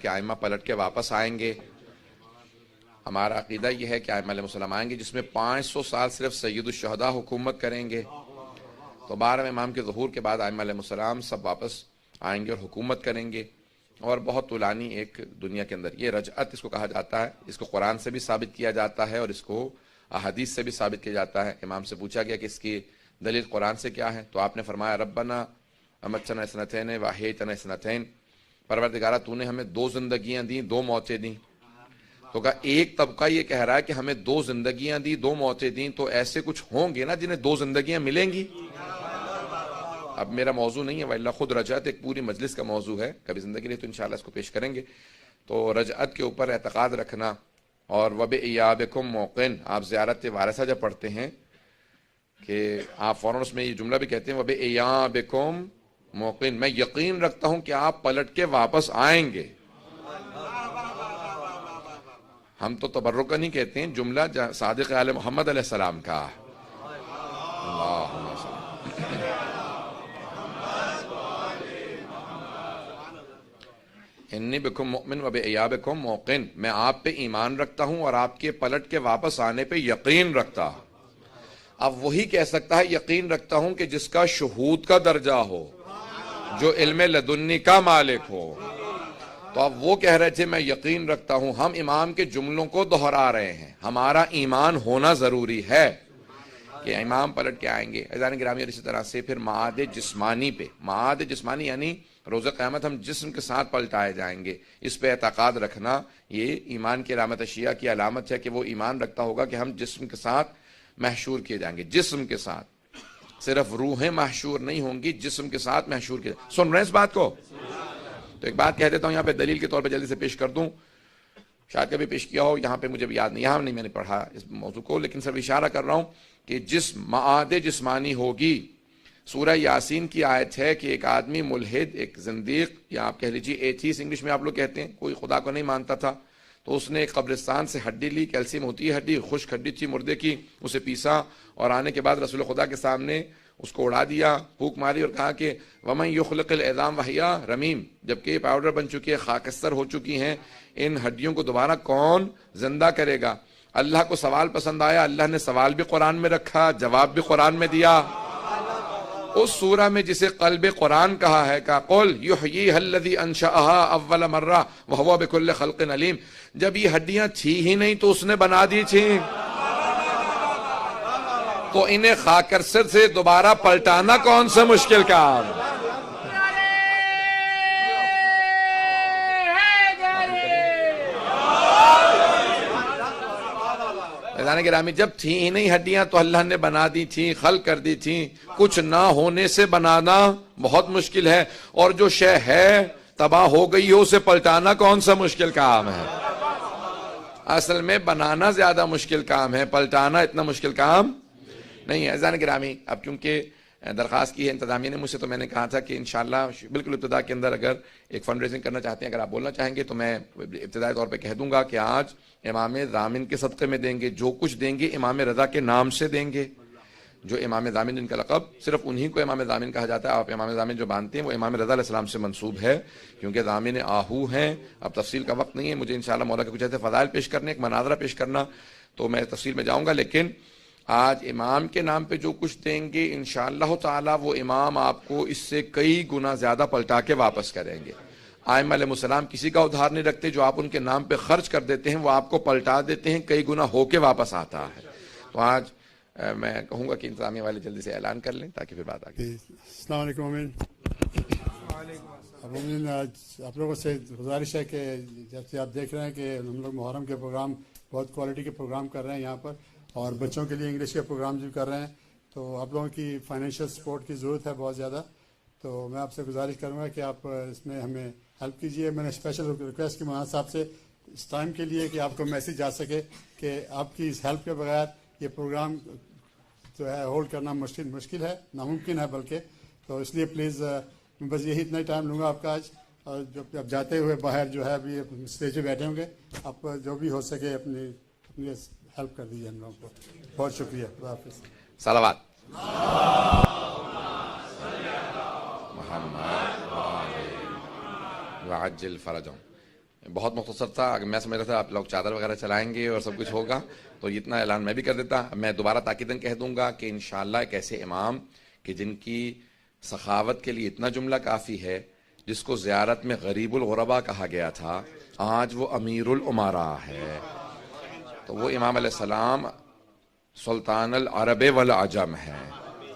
کہ ائمہ پلٹ کے واپس آئیں گے. ہمارا عقیدہ یہ ہے کہ ائمہ علیہ السلام آئیں گے جس میں 500 سال صرف سید الشہداء حکومت کریں گے. تو 12 امام کے ظہور کے بعد ائمہ علیہ السلام سب واپس آئیں گے اور حکومت کریں گے. اور بہت طولانی ایک دنیا کے اندر یہ رجعت اس کو کہا جاتا ہے. اس کو قرآن سے بھی ثابت کیا جاتا ہے اور اس کو احادیث سے بھی ثابت کیا جاتا ہے. امام سے پوچھا گیا کہ اس کی دلیل قرآن سے کیا ہے, تو آپ نے فرمایا ربنا امتنا اثنتین واحییتنا اثنتین, پروردگارہ تو نے ہمیں 2 زندگیاں دیں 2 موتیں دیں. تو کہا ایک طبقہ یہ کہہ رہا ہے کہ ہمیں 2 زندگیاں دی 2 موتیں دیں, تو ایسے کچھ ہوں گے نا جنہیں 2 زندگیاں ملیں گی. اب میرا موضوع نہیں ہے واللہ, خود رجعت ایک پوری مجلس کا موضوع ہے, کبھی زندگی نہیں تو انشاءاللہ اس کو پیش کریں گے. تو رجعت کے اوپر اعتقاد رکھنا. اور وَبِإِيَابِكُمْ مُوقِنٌ, آپ زیارت وارثہ جب پڑھتے ہیں کہ آپ فوراً اس میں یہ جملہ بھی کہتے ہیں وَبِإِيَابِكُمْ مُوقِنٌ, میں یقین رکھتا ہوں کہ آپ پلٹ کے واپس آئیں گے. ہم تو تبرک نہیں کہتے ہیں, جملہ صادق آل محمد علیہ السلام کا. اللہم صل انی بکم مؤمن وبإیابکم موقن, میں آپ پہ ایمان رکھتا ہوں اور آپ کے پلٹ کے واپس آنے پہ یقین رکھتا ہوں. اب وہی کہہ سکتا ہے یقین رکھتا ہوں کہ جس کا شہود کا درجہ ہو, جو علم لدنی کا مالک ہو. تو اب وہ کہہ رہے تھے میں یقین رکھتا ہوں. ہم امام کے جملوں کو دہرا رہے ہیں, ہمارا ایمان ہونا ضروری ہے کہ امام پلٹ کے آئیں گے. عزیزان گرامی, اور اسی طرح سے پھر معاد جسمانی پہ, معاد جسمانی یعنی روز قیامت ہم جسم کے ساتھ پلٹائے جائیں گے, اس پہ اعتقاد رکھنا یہ ایمان کی علامت اشیاء کی علامت ہے کہ وہ ایمان رکھتا ہوگا کہ ہم جسم کے ساتھ محشور کیے جائیں گے. جسم کے ساتھ, صرف روحیں محشور نہیں ہوں گی, جسم کے ساتھ محشور کیے. سن رہے ہیں اس بات کو؟ تو ایک بات کہہ دیتا ہوں یہاں پہ دلیل کے طور پہ جلدی سے پیش کر دوں, شاید کبھی پیش کیا ہو, یہاں پہ مجھے بھی یاد نہیں, یہاں نہیں میں نے پڑھا اس موضوع کو, لیکن صرف اشارہ کر رہا ہوں کہ جس معاد جسمانی ہوگی, سورہ یاسین کی آیت ہے کہ ایک آدمی ملحد, ایک زندیق, یا آپ کہہ لیجیے ایتھیس انگلش میں آپ لوگ کہتے ہیں, کوئی خدا کو نہیں مانتا تھا, تو اس نے ایک قبرستان سے ہڈی لی, کیلشیم ہوتی ہے ہڈی, خشک ہڈی تھی مردے کی, اسے پیسا اور آنے کے بعد رسول خدا کے سامنے اس کو اڑا دیا, پھونک ماری اور کہا کہ وَمَن يُخْلِقِ الْعِظَامَ وَهِيَ رَمِيمٌ, جبکہ یہ پاؤڈر بن چکی ہے, خاکستر ہو چکی ہیں, ان ہڈیوں کو دوبارہ کون زندہ کرے گا؟ اللہ کو سوال پسند آیا, اللہ نے سوال بھی قرآن میں رکھا, جواب بھی قرآن میں دیا. اس سورہ میں جسے قلب قرآن کہا ہے, کہ قُلْ يُحْيِيهَا الَّذِي أَنشَأَهَا أَوَّلَ مَرَّةٍ وَهُوَ بِكُلِّ خَلْقٍ عَلِيمٌ, جب یہ ہڈیاں تھی ہی نہیں تو اس نے بنا دی تھی, تو انہیں خاکستر سے دوبارہ پلٹانا کون سا مشکل کام؟ گرامی, جب تھی ہی نہیں ہڈیاں تو اللہ نے بنا دی تھی, خلق کر دی تھی. کچھ نہ ہونے سے بنانا بہت مشکل ہے, اور جو شے ہے تباہ ہو گئی ہو اسے پلٹانا کون سا مشکل کام ہے؟ اصل میں بنانا زیادہ مشکل کام ہے, پلٹانا اتنا مشکل کام نہیں ہے. عزیزان گرامی, اب کیونکہ درخواست کی ہے انتظامیہ نے مجھ سے, تو میں نے کہا تھا کہ انشاءاللہ بالکل ابتدا کے اندر اگر ایک فنڈ ریزنگ کرنا چاہتے ہیں, اگر آپ بولنا چاہیں گے تو میں ابتدائی طور پہ کہہ دوں گا کہ آج امام ضامن کے صدقے میں دیں گے, جو کچھ دیں گے امام رضا کے نام سے دیں گے. جو امام ضامن جن کا لقب صرف انہی کو امام ضامن کہا جاتا ہے, آپ امام ضامن جو مانتے ہیں وہ امام رضا علیہ السلام سے منسوب ہے, کیونکہ ضامن آہو ہیں. اب تفصیل کا وقت نہیں ہے مجھے انشاءاللہ مولا کے کچھ ایسے فضائل پیش کرنے, ایک مناظرہ پیش کرنا, تو میں تفصیل میں جاؤں گا. لیکن آج امام کے نام پہ جو کچھ دیں گے انشاءاللہ تعالی وہ امام آپ کو اس سے کئی گنا زیادہ پلٹا کے واپس کریں گے. ائمہ علیہ السلام کسی کا ادھار نہیں رکھتے, جو آپ ان کے نام پہ خرچ کر دیتے ہیں وہ آپ کو پلٹا دیتے ہیں, کئی گنا ہو کے واپس آتا ہے. تو آج میں کہوں گا کہ انتظامیہ والے جلدی سے اعلان کر لیں تاکہ پھر بات آگے. السلام علیکم. امین. آج آپ لوگوں سے گزارش ہے کہ جب سے آپ دیکھ رہے ہیں کہ ہم لوگ محرم کے پروگرام بہت کوالٹی کے پروگرام کر رہے ہیں یہاں پر, اور بچوں کے لیے انگلش کے پروگرام بھی کر رہے ہیں, تو آپ لوگوں کی فائنینشیل سپورٹ کی ضرورت ہے بہت زیادہ. تو میں آپ سے گزارش کروں گا کہ آپ اس میں ہمیں ہیلپ کیجئے. میں نے اسپیشل ریکویسٹ کی مولانا صاحب سے اس ٹائم کے لیے کہ آپ کو میسیج جا سکے کہ آپ کی اس ہیلپ کے بغیر یہ پروگرام جو ہے ہولڈ کرنا مشکل ہے, ناممکن ہے بلکہ. تو اس لیے پلیز میں بس یہی اتنا ہی ٹائم لوں گا آپ کا آج, اور جب آپ جاتے ہوئے باہر جو ہے ابھی اسٹیج پہ بیٹھے ہوں گے, آپ جو بھی ہو سکے اپنی ہیلپ کر دیجیے ہم لوگوں کو. بہت شکریہ. خدا حافظ. صلوات وعجل فرجهم. بہت مختصر تھا. اگر میں سمجھ رہا تھا آپ لوگ چادر وغیرہ چلائیں گے اور سب کچھ ہوگا تو اتنا اعلان میں بھی کر دیتا. میں دوبارہ تاکیداً کہہ دوں گا کہ انشاءاللہ ایک ایسے امام کہ جن کی سخاوت کے لیے اتنا جملہ کافی ہے، جس کو زیارت میں غریب الغربا کہا گیا تھا، آج وہ امیر الامراء ہے. تو وہ امام علیہ السلام سلطان العرب والعجم ہے.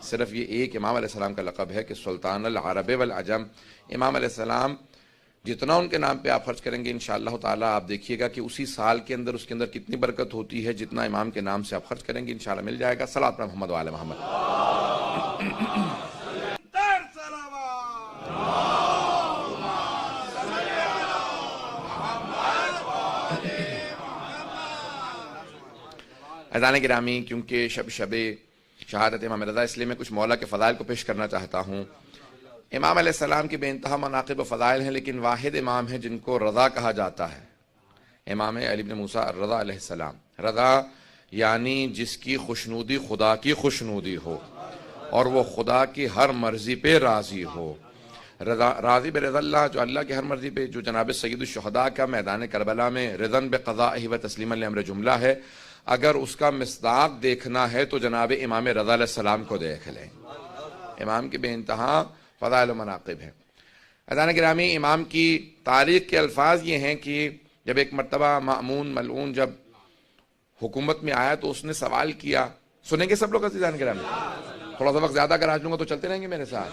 صرف یہ ایک امام علیہ السلام کا لقب ہے کہ سلطان العرب والعجم. امام علیہ السلام جتنا ان کے نام پہ آپ خرچ کریں گے انشاءاللہ تعالیٰ آپ دیکھیے گا کہ اسی سال کے اندر اس کے اندر کتنی برکت ہوتی ہے. جتنا امام کے نام سے آپ خرچ کریں گے انشاءاللہ مل جائے گا. صلوات پر محمد وعلی محمد. عزیزان گرامی، کیونکہ شب شہادت امام رضا، اس لیے میں کچھ مولا کے فضائل کو پیش کرنا چاہتا ہوں. امام علیہ السلام کی بے انتہا مناقب و فضائل ہیں، لیکن واحد امام ہیں جن کو رضا کہا جاتا ہے. امام علی بن موسیٰ الرضا علیہ السلام. رضا یعنی جس کی خوشنودی خدا کی خوشنودی ہو اور وہ خدا کی ہر مرضی پہ راضی ہو. راضی برضا اللہ، جو اللہ کی ہر مرضی پہ، جو جناب سید الشہداء کا میدان کربلا میں رضن بقضائہ و تسلیما لامر جملہ ہے. اگر اس کا مصداق دیکھنا ہے تو جناب امام رضا علیہ السلام کو دیکھ لیں. امام کی بے انتہا فضائل و مناقب ہے. عزیزان گرامی، امام کی تاریخ کے الفاظ یہ ہیں کہ جب ایک مرتبہ مأمون ملعون جب حکومت میں آیا تو اس نے سوال کیا. سنیں گے سب لوگ عزیزان گرامی؟ تھوڑا سا وقت زیادہ اگر آج لوں گا تو چلتے رہیں گے میرے ساتھ.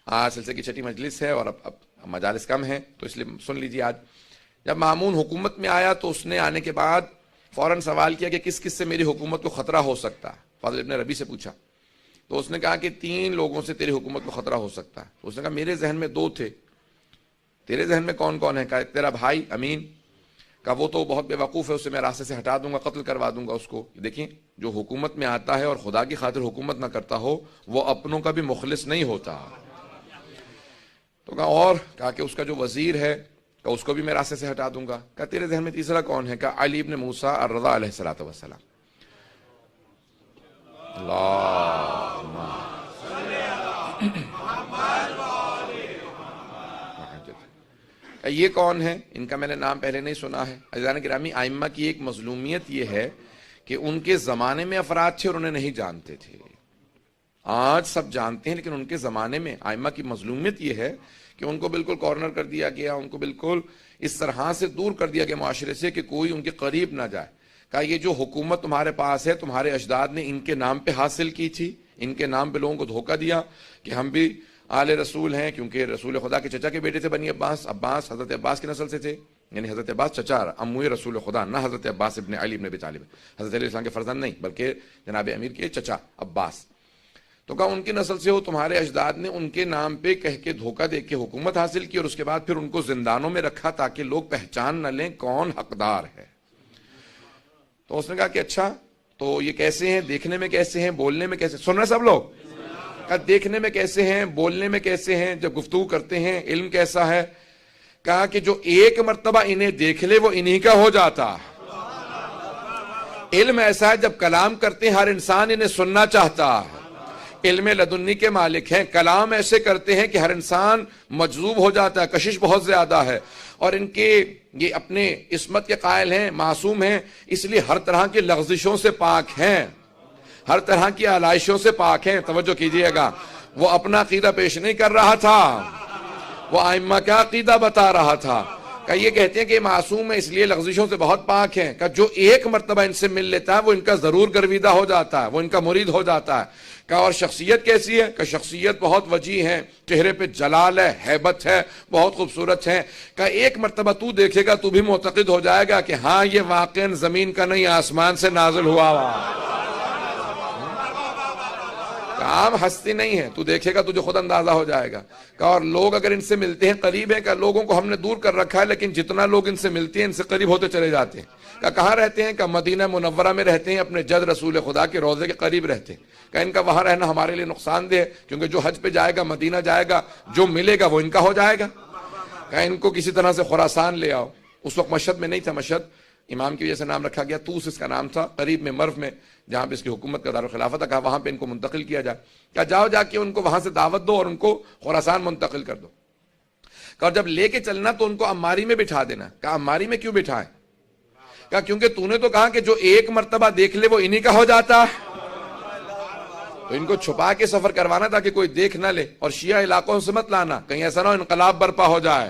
آج سلسلے کی چھٹی مجلس ہے اور اب مجالس کم ہیں تو اس لیے سن لیجیے. آج جب مأمون حکومت میں آیا تو اس نے آنے کے بعد فوراً سوال کیا کہ کس کس سے میری حکومت کو خطرہ ہو سکتا ہے. فاضل ابن ربی سے پوچھا تو اس نے کہا کہ 3 لوگوں سے تیری حکومت کو خطرہ ہو سکتا ہے. تو اس نے کہا میرے ذہن میں 2 تھے. تیرے ذہن میں کون کون ہے؟ کہا تیرا بھائی امین. کہا وہ تو بہت بے وقوف ہے، اسے میں راستے سے ہٹا دوں گا، قتل کروا دوں گا اس کو. دیکھیں، جو حکومت میں آتا ہے اور خدا کی خاطر حکومت نہ کرتا ہو وہ اپنوں کا بھی مخلص نہیں ہوتا. تو کہا اور؟ کہا کہ اس کا جو وزیر ہے کہ اس کو بھی میں راستے سے ہٹا دوں گا. کہا تیرے ذہن میں تیسرا کون ہے؟ کہا علی ابن موسیٰ الرضا علیہ السلام. یہ کون ہے؟ ان کا میں نے نام پہلے نہیں سنا ہے. عزیزان گرامی، ائمہ کی ایک مظلومیت یہ ہے کہ ان کے زمانے میں افراد تھے اور انہیں نہیں جانتے تھے. آج سب جانتے ہیں لیکن ان کے زمانے میں ائمہ کی مظلومیت یہ ہے کہ ان کو بالکل کارنر کر دیا گیا، ان کو بالکل اس طرح سے دور کر دیا گیا معاشرے سے کہ کوئی ان کے قریب نہ جائے. کہا یہ جو حکومت تمہارے پاس ہے تمہارے اجداد نے ان کے نام پہ حاصل کی تھی، ان کے نام پہ لوگوں کو دھوکہ دیا کہ ہم بھی آل رسول ہیں، کیونکہ رسول خدا کے چچا کے بیٹے تھے بنی عباس. عباس حضرت عباس کی نسل سے تھے، یعنی حضرت عباس چچا اموی رسول خدا، نہ حضرت عباس ابن علی ابن ابی طالب، حضرت علیہ السلام کے فرزند نہیں بلکہ جناب امیر کے چچا عباس. تو کہا ان کی نسل سے ہو، تمہارے اجداد نے ان کے نام پہ کہہ کے دھوکہ دے کے حکومت حاصل کی اور اس کے بعد پھر ان کو زندانوں میں رکھا تاکہ لوگ پہچان نہ لیں کون حقدار ہے. تو اس نے کہا کہ اچھا تو یہ کیسے ہیں، دیکھنے میں کیسے ہیں، بولنے میں کیسے؟ سن رہے سب لوگ؟ کہا دیکھنے میں کیسے ہیں، بولنے میں کیسے ہیں، جب گفتگو کرتے ہیں علم کیسا ہے؟ کہا کہ جو ایک مرتبہ انہیں دیکھ لے وہ انہی کا ہو جاتا. علم ایسا ہے جب کلام کرتے ہیں ہر انسان انہیں سننا چاہتا ہے. علم لدنی کے مالک ہیں، کلام ایسے کرتے ہیں کہ ہر انسان مجذوب ہو جاتا ہے. کشش بہت زیادہ ہے اور ان کے یہ اپنے عصمت کے قائل ہیں، معصوم ہیں، اس لیے ہر طرح کی لغزشوں سے پاک ہیں، ہر طرح کی آلائشوں سے پاک ہیں. توجہ کیجئے گا، وہ اپنا عقیدہ پیش نہیں کر رہا تھا، وہ ائمہ کا عقیدہ بتا رہا تھا. کہ یہ کہتے ہیں کہ معصوم ہے اس لیے لغزشوں سے بہت پاک ہیں. کہ جو ایک مرتبہ ان سے مل لیتا ہے وہ ان کا ضرور گرویدہ ہو جاتا ہے، وہ ان کا مرید ہو جاتا ہے. کہ اور شخصیت کیسی ہے؟ کہ شخصیت بہت وجیح ہے، چہرے پہ جلال ہے، ہیبت ہے، بہت خوبصورت ہے. کہ ایک مرتبہ تو دیکھے گا تو بھی معتقد ہو جائے گا کہ ہاں یہ واقعاً زمین کا نہیں آسمان سے نازل ہوا ہوا. عام ہستی نہیں ہے، تو دیکھے گا تجھے خود اندازہ ہو جائے گا. کہ اور لوگ اگر ان سے ملتے ہیں قریب ہیں، کہ لوگوں کو ہم نے دور کر رکھا ہے لیکن جتنا لوگ ان سے ملتے ہیں ان سے قریب ہوتے چلے جاتے ہیں. کہ کہاں رہتے ہیں؟ کہ مدینہ منورہ میں رہتے ہیں، اپنے جد رسول خدا کے روضے کے قریب رہتے ہیں. کہ ان کا وہاں رہنا ہمارے لیے نقصان دہ ہے، کیونکہ جو حج پہ جائے گا مدینہ جائے گا، جو ملے گا وہ ان کا ہو جائے گا. کہ ان کو کسی طرح سے خراسان لے آؤ. اس وقت مشہد میں نہیں تھا، مشہد امام کی وجہ سے نام رکھا گیا، توس اس کا نام تھا، قریب میں مرو میں جہاں پہ اس کی حکومت کا دارالخلافہ تھا. کہا وہاں پہ ان کو منتقل کیا جائے. کہا جاؤ جا کے ان کو وہاں سے دعوت دو اور ان کو خراسان منتقل کر دو. کہا جب لے کے چلنا تو ان کو اماری میں بٹھا دینا. کہا اماری میں کیوں بٹھائیں؟ کہا کیونکہ تو نے تو کہا کہ جو ایک مرتبہ دیکھ لے وہ انہی کا ہو جاتا ہے. تو ان کو چھپا کے سفر کروانا تاکہ کوئی دیکھ نہ لے, اور شیعہ علاقوں سے مت لانا, کہیں ایسا نہ ہو انقلاب برپا ہو جائے,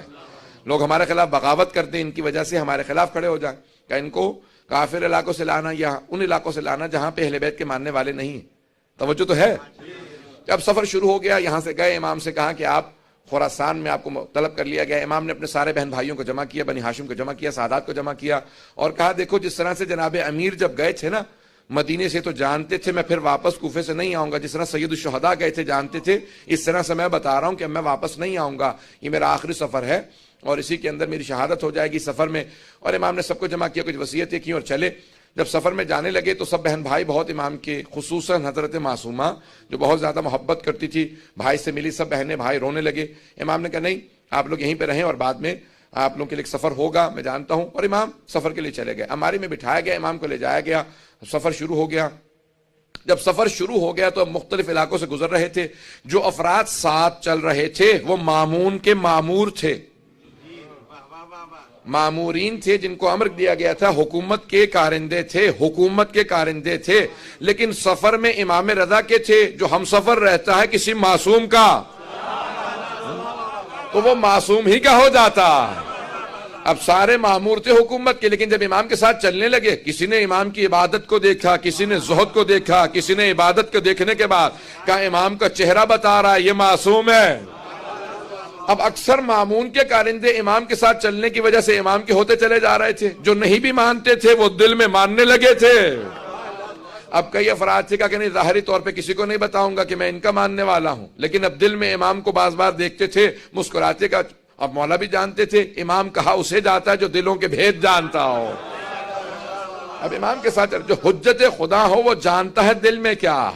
لوگ ہمارے خلاف بغاوت کرتے ہیں, ان کی وجہ سے ہمارے خلاف کھڑے ہو جائیں. کہ ان کو کافر علاقوں سے لانا یا ان علاقوں سے لانا جہاں پہ اہل بیت کے ماننے والے نہیں ہیں. توجہ تو ہے. جب سفر شروع ہو گیا, یہاں سے گئے, امام سے کہا کہ آپ خراسان میں آپ کو طلب کر لیا گیا. امام نے اپنے سارے بہن بھائیوں کو جمع کیا, بنی ہاشم کو جمع کیا, سادات کو جمع کیا, اور کہا دیکھو جس طرح سے جناب امیر جب گئے تھے نا مدینے سے تو جانتے تھے میں پھر واپس کوفے سے نہیں آؤں گا, جس طرح سید الشہداء گئے تھے جانتے تھے, اس طرح سے میں بتا رہا ہوں کہ میں واپس نہیں آؤں گا, یہ میرا آخری سفر ہے اور اسی کے اندر میری شہادت ہو جائے گی سفر میں. اور امام نے سب کو جمع کیا, کچھ وصیتیں کی اور چلے. جب سفر میں جانے لگے تو سب بہن بھائی بہت امام کے, خصوصاً حضرت معصومہ جو بہت زیادہ محبت کرتی تھی, بھائی سے ملی, سب بہنیں بھائی رونے لگے. امام نے کہا نہیں آپ لوگ یہیں پہ رہیں اور بعد میں آپ لوگوں کے لیے ایک سفر ہوگا, میں جانتا ہوں. اور امام سفر کے لیے چلے گئے. اماری میں بٹھایا گیا, امام کو لے جایا گیا, سفر شروع ہو گیا. جب سفر شروع ہو گیا تو مختلف علاقوں سے گزر رہے تھے. جو افراد ساتھ چل رہے تھے وہ مامون کے مامور تھے, مامورین تھے جن کو امر دیا گیا تھا, حکومت کے کارندے تھے, حکومت کے کارندے تھے. لیکن سفر میں امام رضا کے تھے, جو ہم سفر رہتا ہے کسی معصوم کا تو وہ معصوم ہی کا ہو جاتا. اب سارے مامور تھے حکومت کے, لیکن جب امام کے ساتھ چلنے لگے, کسی نے امام کی عبادت کو دیکھا, کسی نے زہد کو دیکھا, کسی نے عبادت کو دیکھنے کے بعد کہا امام کا چہرہ بتا رہا ہے یہ معصوم ہے. اب اکثر مامون کے کارندے امام کے ساتھ چلنے کی وجہ سے امام کے ہوتے چلے جا رہے تھے, جو نہیں بھی مانتے تھے وہ دل میں ماننے لگے تھے. اب کئی افراد تھے کہ نہیں ظاہری طور پہ کسی کو نہیں بتاؤں گا کہ میں ان کا ماننے والا ہوں, لیکن اب دل میں امام کو بعض بار دیکھتے تھے مسکراتے کا. اب مولا بھی جانتے تھے امام کہا اسے جاتا ہے جو دلوں کے بھید جانتا ہو. اب امام کے ساتھ جو حجت خدا ہو وہ جانتا ہے دل میں کیا.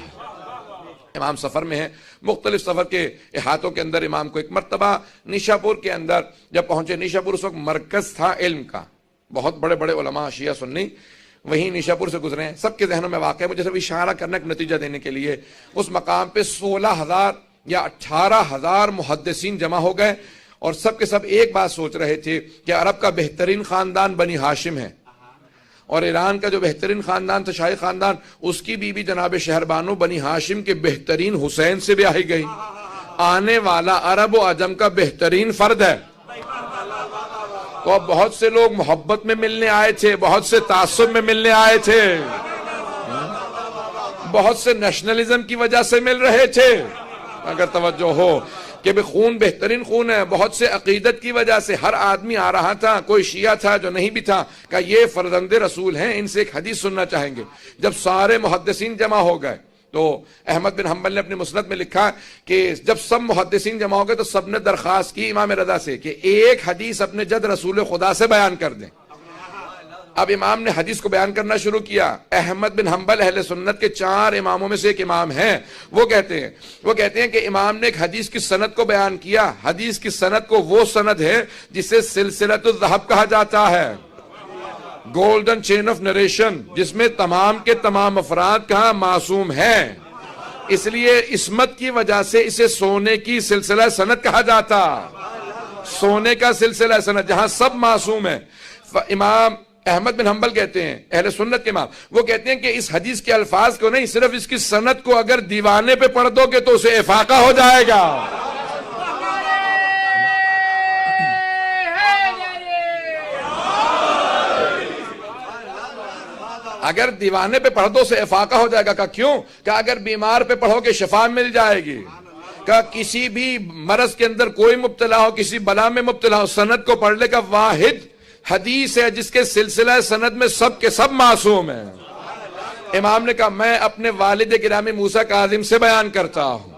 امام سفر میں ہے, مختلف سفر کے احاطوں کے اندر امام کو ایک مرتبہ نیشاپور کے اندر جب پہنچے, نیشاپور اس وقت مرکز تھا علم کا, بہت بڑے بڑے علماء شیعہ سنی وہیں نیشاپور سے گزرے ہیں. سب کے ذہنوں میں واقع ہے, مجھے صرف اشارہ کرنا ایک نتیجہ دینے کے لیے. اس مقام پہ 16,000 یا 18,000 محدثین جمع ہو گئے, اور سب کے سب ایک بات سوچ رہے تھے کہ عرب کا بہترین خاندان بنی ہاشم ہے, اور ایران کا جو بہترین خاندان تھا شاہی خاندان, اس کی بیوی جناب شہربانو بنی ہاشم کے بہترین حسین سے بیاہی گئی. آنے والا عرب و عجم کا بہترین فرد ہے. تو اب بہت سے لوگ محبت میں ملنے آئے تھے, بہت سے تعصب میں ملنے آئے تھے, بہت سے نیشنلزم کی وجہ سے مل رہے تھے. اگر توجہ ہو کہ خون بہترین خون ہے, بہت سے عقیدت کی وجہ سے ہر آدمی آ رہا تھا. کوئی شیعہ تھا جو نہیں بھی تھا, کہ یہ فرزند رسول ہیں, ان سے ایک حدیث سننا چاہیں گے. جب سارے محدثین جمع ہو گئے تو احمد بن حنبل نے اپنی مسند میں لکھا کہ جب سب محدثین جمع ہو گئے تو سب نے درخواست کی امام رضا سے کہ ایک حدیث اپنے جد رسول خدا سے بیان کر دیں. اب امام نے حدیث کو بیان کرنا شروع کیا. احمد بن حنبل اہل سنت کے 4 اماموں میں سے ایک امام ہیں. وہ کہتے ہیں کہ امام نے ایک حدیث کی سند کو بیان کیا. حدیث کی سند کو وہ سند ہے جسے سلسلۃ الذہب کہا جاتا ہے, گولڈن چین آف نریشن, جس میں تمام کے تمام افراد کہاں معصوم ہیں. اس لیے عصمت کی وجہ سے اسے سونے کی سلسلہ سند کہا جاتا, سونے کا سلسلہ سند جہاں سب معصوم ہیں. امام احمد بن حنبل کہتے ہیں, اہل سنت کے امام, وہ کہتے ہیں کہ اس حدیث کے الفاظ کو نہیں, صرف اس کی سند کو اگر دیوانے پہ پڑھ دو گے تو اسے افاقہ ہو جائے گا. اگر دیوانے پہ پڑھ دو اسے افاقہ ہو جائے گا. کہ کیوں؟ کہ اگر بیمار پہ پڑھو گے شفا مل جائے گی. کہ کسی بھی مرض کے اندر کوئی مبتلا ہو, کسی بلا میں مبتلا ہو, سند کو پڑھنے کا واحد حدیث ہے جس کے سلسلہ سند میں سب کے سب معصوم ہیں. امام نے کہا میں اپنے والد گرامی موسیٰ کاظم سے بیان کرتا ہوں,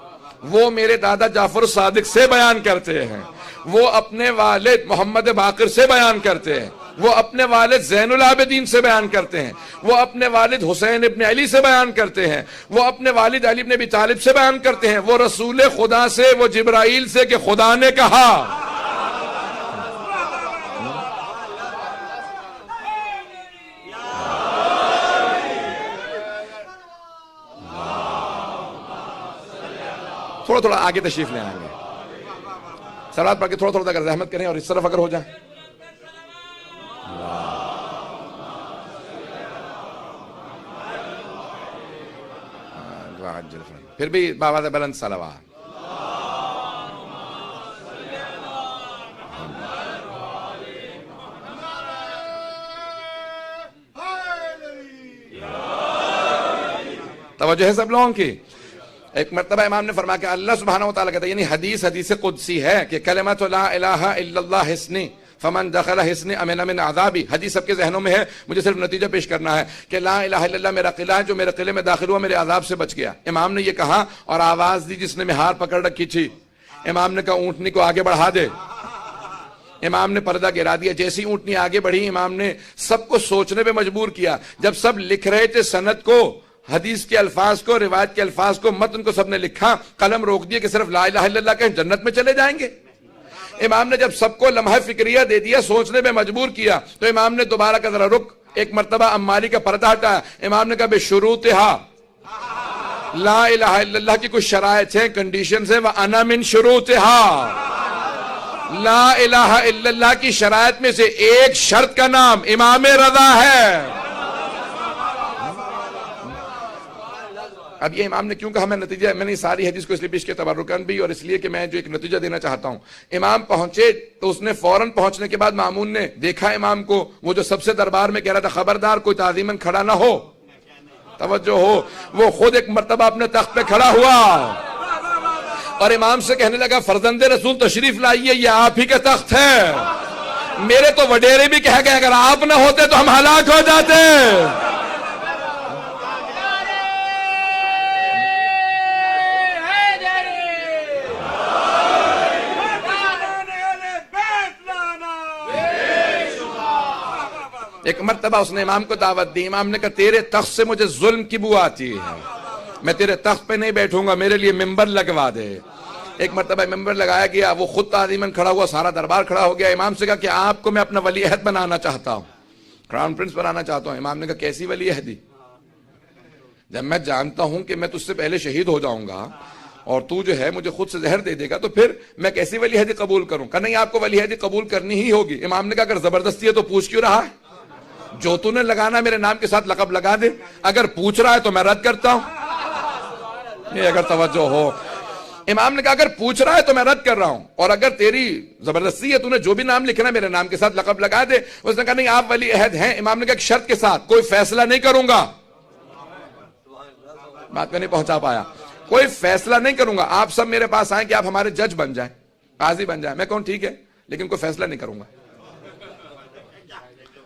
وہ میرے دادا جعفر صادق سے بیان کرتے ہیں, وہ اپنے والد محمد باقر سے بیان کرتے ہیں, وہ اپنے والد زین العابدین سے بیان کرتے ہیں, وہ اپنے والد حسین ابن علی سے بیان کرتے ہیں, وہ اپنے والد علی ابن ابی طالب سے بیان کرتے ہیں, وہ رسول خدا سے, وہ جبرائیل سے کہ خدا نے کہا. تھوڑا تھوڑا آگے تشریف لے آئیں گے. صلوات پڑھ کے تھوڑا تھوڑا اگر زحمت کریں اور اس طرف اگر ہو جائیں. پھر بھی بابا بلند صلوات. توجہ ہے سب لوگوں کی. ایک مرتبہ امام نے فرمایا کہ اللہ سبحانہ و تعالیٰ کہتا ہے، یعنی حدیث قدسی ہے کہ کلمۃ لا الہ الا اللہ حسنی فمن دخل حسنی امن من عذابی. حدیث سب کے ذہنوں میں ہے، مجھے صرف نتیجہ پیش کرنا ہے کہ لا الہ الا اللہ میرا قلعہ ہے، جو میرے قلعے میں داخل ہوا میرے عذاب سے بچ گیا. امام نے یہ کہا اور آواز دی جس نے مہار پکڑ رکھی تھی. امام نے کہا اونٹنی کو آگے بڑھا دے. امام نے پردہ گرا دیا. جیسی اونٹنی آگے بڑھی امام نے سب کو سوچنے پہ مجبور کیا. جب سب لکھ رہے تھے سند کو، حدیث کے الفاظ کو، روایت کے الفاظ کو، متن کو سب نے لکھا، قلم روک دیے کہ صرف لا الہ الا اللہ کہیں جنت میں چلے جائیں گے. امام نے جب سب کو لمحہ فکریہ دے دیا، سوچنے پہ مجبور کیا، تو امام نے دوبارہ کا ذرا رک. ایک مرتبہ عماری کا پردہ ہٹایا. امام نے کہا بشروطہا، لا الہ الا اللہ کی کچھ شرائط ہیں، کنڈیشنز ہیں، وَأَنَا مِن شُرُوطِهَا. لا الہ الا اللہ کی شرائط میں سے ایک شرط کا نام امام رضا ہے. اب یہ امام نے کیوں کہا؟ میں نتیجہ، میں نے ساری حدیث کو اس لیے پیش کیا تبرکاً بھی، اور اس لیے کہ میں جو ایک نتیجہ دینا چاہتا ہوں. امام پہنچے تو اس نے فوراً پہنچنے کے بعد مامون نے دیکھا امام کو، وہ جو سب سے دربار میں کہہ رہا تھا خبردار کوئی تعظیماً کھڑا نہ ہو، توجہ ہو، وہ خود ایک مرتبہ اپنے تخت پہ کھڑا ہوا اور امام سے کہنے لگا فرزند رسول تشریف لائیے، یہ آپ ہی کا تخت ہے. میرے تو وڈیرے بھی کہہ گئے اگر آپ نہ ہوتے تو ہم ہلاک ہو جاتے. ایک مرتبہ اس نے امام کو دعوت دی. امام نے کہا تیرے تخت سے مجھے ظلم کی بو آتی ہے، میں تیرے تخت پہ نہیں بیٹھوں گا، میرے لیے ممبر لگوا دے. ایک مرتبہ ممبر لگایا گیا، وہ خود تعظیماً کھڑا ہوا، سارا دربار کھڑا ہو گیا. امام سے کہا کہ آپ کو میں اپنا ولی عہد بنانا چاہتا ہوں، کراؤن پرنس بنانا چاہتا ہوں. امام نے کہا کیسی ولی عہدی؟ جب میں جانتا ہوں کہ میں تجھ سے پہلے شہید ہو جاؤں گا اور تو جو ہے مجھے خود سے زہر دے دے گا تو پھر میں کیسی ولی عہدی قبول کروں؟ کہ نہیں آپ کو ولی عہدی قبول کرنی ہی ہوگی. امام نے کہا اگر زبردستی ہے تو پوچھ کیوں رہا ہے؟ جو تو نے لگانا میرے نام کے ساتھ لقب لگا دے. اگر پوچھ رہا ہے تو میں رد کرتا ہوں. یہ اگر توجہ ہو. امام نے کہا اگر پوچھ رہا ہے تو میں رد کر رہا ہوں، اور اگر تیری زبردستی ہے تو نے جو بھی نام لکھنا میرے نام کے ساتھ لقب لگا دے. اس نے کہا نہیں آپ ولی عہد ہیں. امام نے کہا ایک شرط کے ساتھ، کوئی فیصلہ نہیں کروں گا. بات میں نہیں پہنچا پایا. کوئی فیصلہ نہیں کروں گا. آپ سب میرے پاس آئیں کہ آپ ہمارے جج بن جائیں، قاضی بن جائیں. میں کہوں ٹھیک ہے لیکن کوئی فیصلہ نہیں کروں گا.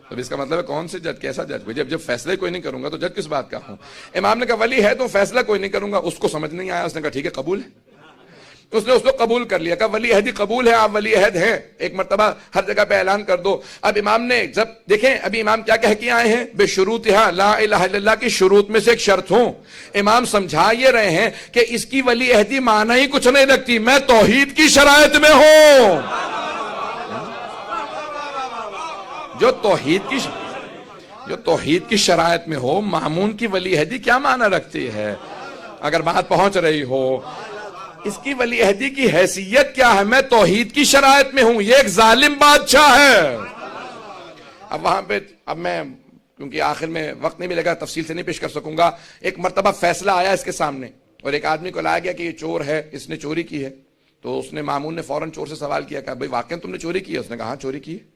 تو اس کا مطلب ہے کون سے جج، کیسا جج؟ جب فیصلے کوئی نہیں کروں گا تو جج کس بات کا ہوں؟ امام نے کہا ولی ہے تو فیصلہ کوئی نہیں کروں گا. اس کو سمجھ نہیں آیا. اس نے کہا ٹھیک ہے قبول ہے. اس نے اس کو قبول کر لیا. کہا ولی عہدی قبول ہے، آپ ولی عہد ہیں. ایک مرتبہ ہر جگہ پہ اعلان کر دو. اب امام نے جب دیکھیں ابھی امام کیا کہہ کے آئے ہیں، بے شروطہا، لا الہ الا اللہ کی شروط میں سے ایک شرط ہوں. امام سمجھا یہ رہے ہیں کہ اس کی ولی عہدی معنی ہی کچھ نہیں رکھتی، میں توحید کی شرائط میں ہوں. جو توحید کی شرائط میں ہو، مامون کی ولی عہدی کیا معنی رکھتی ہے؟ اگر بات پہنچ رہی ہو، اس کی ولی عہدی کی حیثیت کیا ہے؟ میں توحید کی شرائط میں ہوں. یہ ایک ظالم بادشاہ ہے. اب وہاں پہ میں کیونکہ آخر میں وقت نہیں ملے گا تفصیل سے نہیں پیش کر سکوں گا. ایک مرتبہ فیصلہ آیا اس کے سامنے اور ایک آدمی کو لایا گیا کہ یہ چور ہے، اس نے چوری کی ہے. تو اس نے مامون نے فوراً چور سے سوال کیا کہ بھائی واقعی تم نے چوری کی ہے؟ اس نے کہا ہاں چوری کی ہے.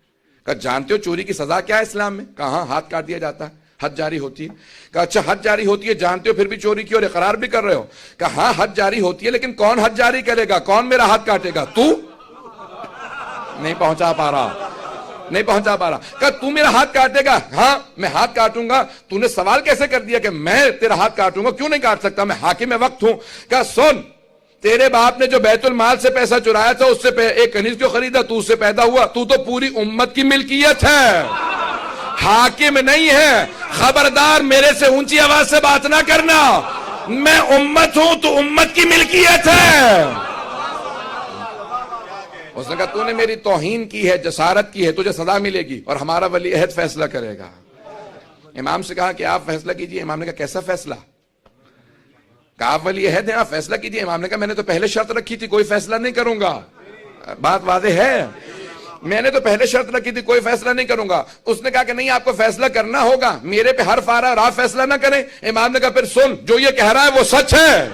کہا جانتے ہو چوری کی سزا کیا ہے اسلام میں؟ کہا ہاں ہاتھ کاٹ دیا جاتا ہے، حد جاری ہوتی ہے. کہا اچھا حد جاری ہوتی ہے، جانتے ہو پھر بھی چوری کی اور اقرار بھی کر رہے ہو؟ کہا ہاں حد جاری ہوتی ہے لیکن کون حد جاری کرے گا؟ کون میرا ہاتھ کاٹے گا؟ تو نہیں پہنچا پا رہا. کہا تو میرا ہاتھ کاٹے گا؟ ہاں میں ہاتھ کاٹوں گا. تو نے سوال کیسے کر دیا کہ میں تیرا ہاتھ کاٹوں گا؟ کیوں نہیں کاٹ سکتا، میں حاکم وقت ہوں. کہا سن، تیرے باپ نے جو بیت المال سے پیسہ چرایا تھا اس سے ایک کنیز کیوں خریدا؟ تو اس سے پیدا ہوا. تو پوری امت کی ملکیت ہے، حاکم نہیں ہے. خبردار میرے سے اونچی آواز سے بات نہ کرنا. میں امت ہوں، تو امت کی ملکیت ہے. اس نے کہا تو نے میری توہین کی ہے، جسارت کی ہے، تجھے سزا ملے گی اور ہمارا ولی عہد فیصلہ کرے گا. امام سے کہا کہ آپ فیصلہ کیجئے. امام نے کہا کیسا فیصلہ؟ کہا آپ ولی عہد ہیں، آپ فیصلہ کیجئے. امام نے کہا میں نے تو پہلے شرط رکھی تھی کوئی فیصلہ نہیں کروں گا. بات واضح ہے. میں نے تو پہلے شرط رکھی تھی کوئی فیصلہ نہیں کروں گا. اس نے کہا کہ نہیں آپ کو فیصلہ کرنا ہوگا, میرے پہ حرف آ رہا اور آپ فیصلہ نہ کریں. امام نے کہا پھر سن, جو یہ کہہ رہا ہے وہ سچ ہے.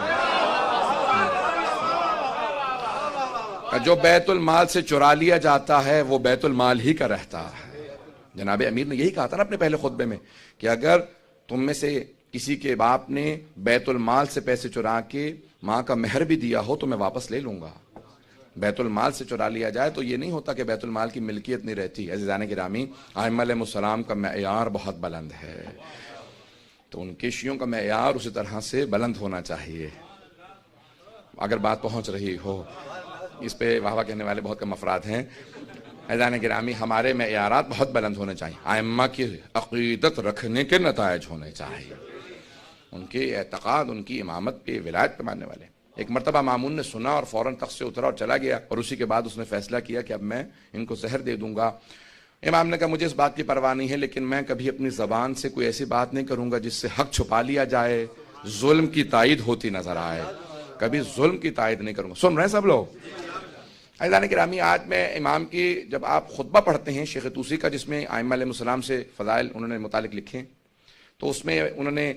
جو بیت المال سے چرا لیا جاتا ہے وہ بیت المال ہی کا رہتا ہے. جناب امیر نے یہی کہا تھا نا اپنے پہلے خطبے میں کہ اگر تم میں سے کسی کے باپ نے بیت المال سے پیسے چرا کے ماں کا مہر بھی دیا ہو تو میں واپس لے لوں گا. بیت المال سے چرا لیا جائے تو یہ نہیں ہوتا کہ بیت المال کی ملکیت نہیں رہتی. عزیزان گرامی, ائمہ علیہ السلام کا معیار بہت بلند ہے, تو ان کے شیعوں کا معیار اسی طرح سے بلند ہونا چاہیے. اگر بات پہنچ رہی ہو, اس پہ واہ واہ کہنے والے بہت کم افراد ہیں. عزیزان گرامی, ہمارے معیارات بہت بلند ہونے چاہیے. ائمہ کی عقیدت رکھنے کے نتائج ہونے چاہیے, ان کے اعتقاد, ان کی امامت پہ, ولایت پہ ماننے والے. ایک مرتبہ مامون نے سنا اور فوراً تخت سے اترا اور چلا گیا, اور اسی کے بعد اس نے فیصلہ کیا کہ اب میں ان کو زہر دے دوں گا. امام نے کہا مجھے اس بات کی پرواہ نہیں ہے, لیکن میں کبھی اپنی زبان سے کوئی ایسی بات نہیں کروں گا جس سے حق چھپا لیا جائے, ظلم کی تائید ہوتی نظر آئے. کبھی ظلم کی تائید نہیں کروں گا. سن رہے ہیں سب لوگ؟ عزیزان گرامی, آج میں امام کی جب آپ خطبہ پڑھتے ہیں شیخ طوسی کا, جس میں ائمہ علیہ السلام سے فضائل انہوں نے متعلق لکھے, تو اس میں انہوں نے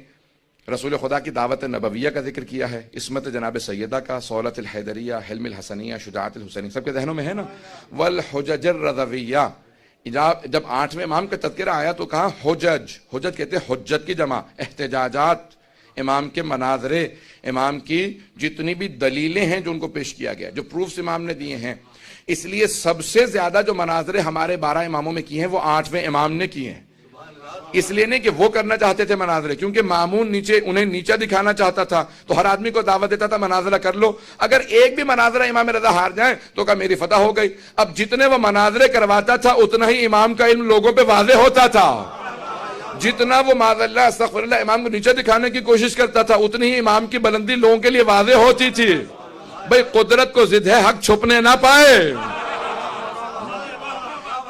رسول خدا کی دعوت نبویہ کا ذکر کیا ہے, عصمت جناب سیدہ کا, صولت الحیدریہ, حلم الحسنیہ, شجاعت الحسینی, سب کے ذہنوں میں ہے نا. والحجج الرضویہ, جب 8ویں امام کا تذکرہ آیا تو کہا حجج. حجج کہتے ہیں حجت کی جمع, احتجاجات, امام کے مناظرے, امام کی جتنی بھی دلیلیں ہیں جو ان کو پیش کیا گیا, جو پروفز امام نے دیے ہیں. اس لیے سب سے زیادہ جو مناظرے ہمارے 12 اماموں میں کیے ہیں وہ 8ویں امام نے کیے ہیں. اس لیے نہیں کہ وہ کرنا چاہتے تھے مناظرے, کیونکہ مامون انہیں نیچا دکھانا چاہتا تھا, تو ہر آدمی کو دعوت دیتا تھا مناظرہ کر لو. اگر ایک بھی مناظرہ امام رضا ہار جائیں تو کہا میری فتح ہو گئی. اب جتنے وہ مناظرے کرواتا تھا اتنا ہی امام کا علم لوگوں پہ واضح ہوتا تھا. جتنا وہ معاذ اللہ استغفر اللہ امام کو نیچے دکھانے کی کوشش کرتا تھا اتنی ہی امام کی بلندی لوگوں کے لیے واضح ہوتی تھی. بھئی قدرت کو ضد ہے, حق چھپنے نہ پائے.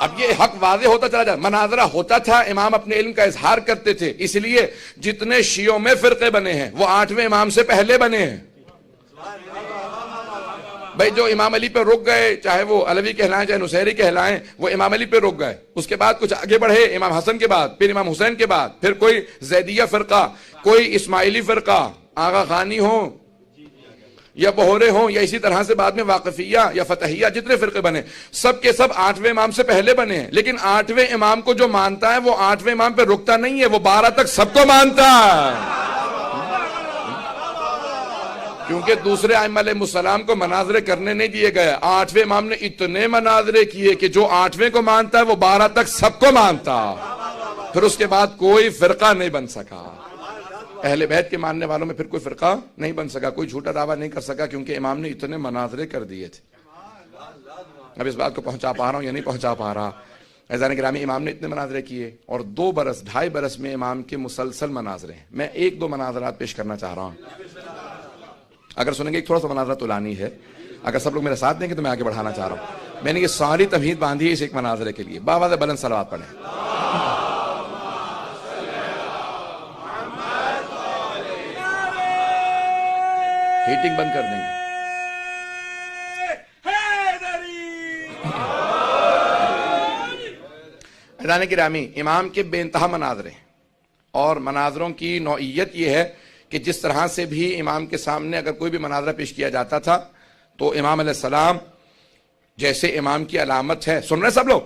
اب یہ حق واضح ہوتا چلا جائے. مناظرہ ہوتا تھا, امام اپنے علم کا اظہار کرتے تھے. اس لیے جتنے شیعوں میں فرقے بنے ہیں وہ 8ویں امام سے پہلے بنے ہیں. بھئی جو امام علی پہ رک گئے, چاہے وہ علوی کہلائیں چاہے نصیری کہلائیں, وہ امام علی پہ رک گئے. اس کے بعد کچھ آگے بڑھے, امام حسن کے بعد, پھر امام حسین کے بعد, پھر کوئی زیدیہ فرقہ, کوئی اسماعیلی فرقہ, آغا خانی ہوں یا بہورے ہوں, یا اسی طرح سے بعد میں واقفیہ یا فتحیہ, جتنے فرقے بنے سب کے سب 8ویں امام سے پہلے بنے ہیں. لیکن 8ویں امام کو جو مانتا ہے وہ 8ویں امام پہ رکتا نہیں ہے, وہ 12 تک سب کو مانتا ہے. کیونکہ دوسرے ائمہ علیہ السلام کو مناظرے کرنے نہیں دیے گئے. 8ویں امام نے اتنے مناظرے کیے کہ جو 8ویں کو مانتا ہے وہ 12 تک سب کو مانتا. پھر اس کے بعد کوئی فرقہ نہیں بن سکا. اہل بیت کے ماننے والوں میں پھر کوئی فرقہ نہیں بن سکا, کوئی جھوٹا دعویٰ نہیں کر سکا, کیونکہ امام نے اتنے مناظرے کر دیے تھے. اب اس بات کو پہنچا پا رہا ہوں یا نہیں پہنچا پا رہا؟ عزیزان گرامی, امام نے اتنے مناظرے کیے, اور 2 برس 2.5 برس میں امام کے مسلسل مناظرے ہیں. میں 1-2 مناظرات پیش کرنا چاہ رہا ہوں. اگر سنیں گے ایک تھوڑا سا مناظرہ طولانی ہے, اگر سب لوگ میرے ساتھ دیں گے تو میں آگے بڑھانا چاہ رہا ہوں. میں نے یہ ساری تمہید باندھی ہے اس ایک مناظرے کے لیے. باواز بلند صلوات پڑھیں. ہیٹنگ بند کر دیں گے. عزیزان گرامی, امام کے بے انتہا مناظرے, اور مناظروں کی نوعیت یہ ہے کہ جس طرح سے بھی امام کے سامنے اگر کوئی بھی مناظرہ پیش کیا جاتا تھا تو امام علیہ السلام جیسے امام کی علامت ہے. سن رہے سب لوگ؟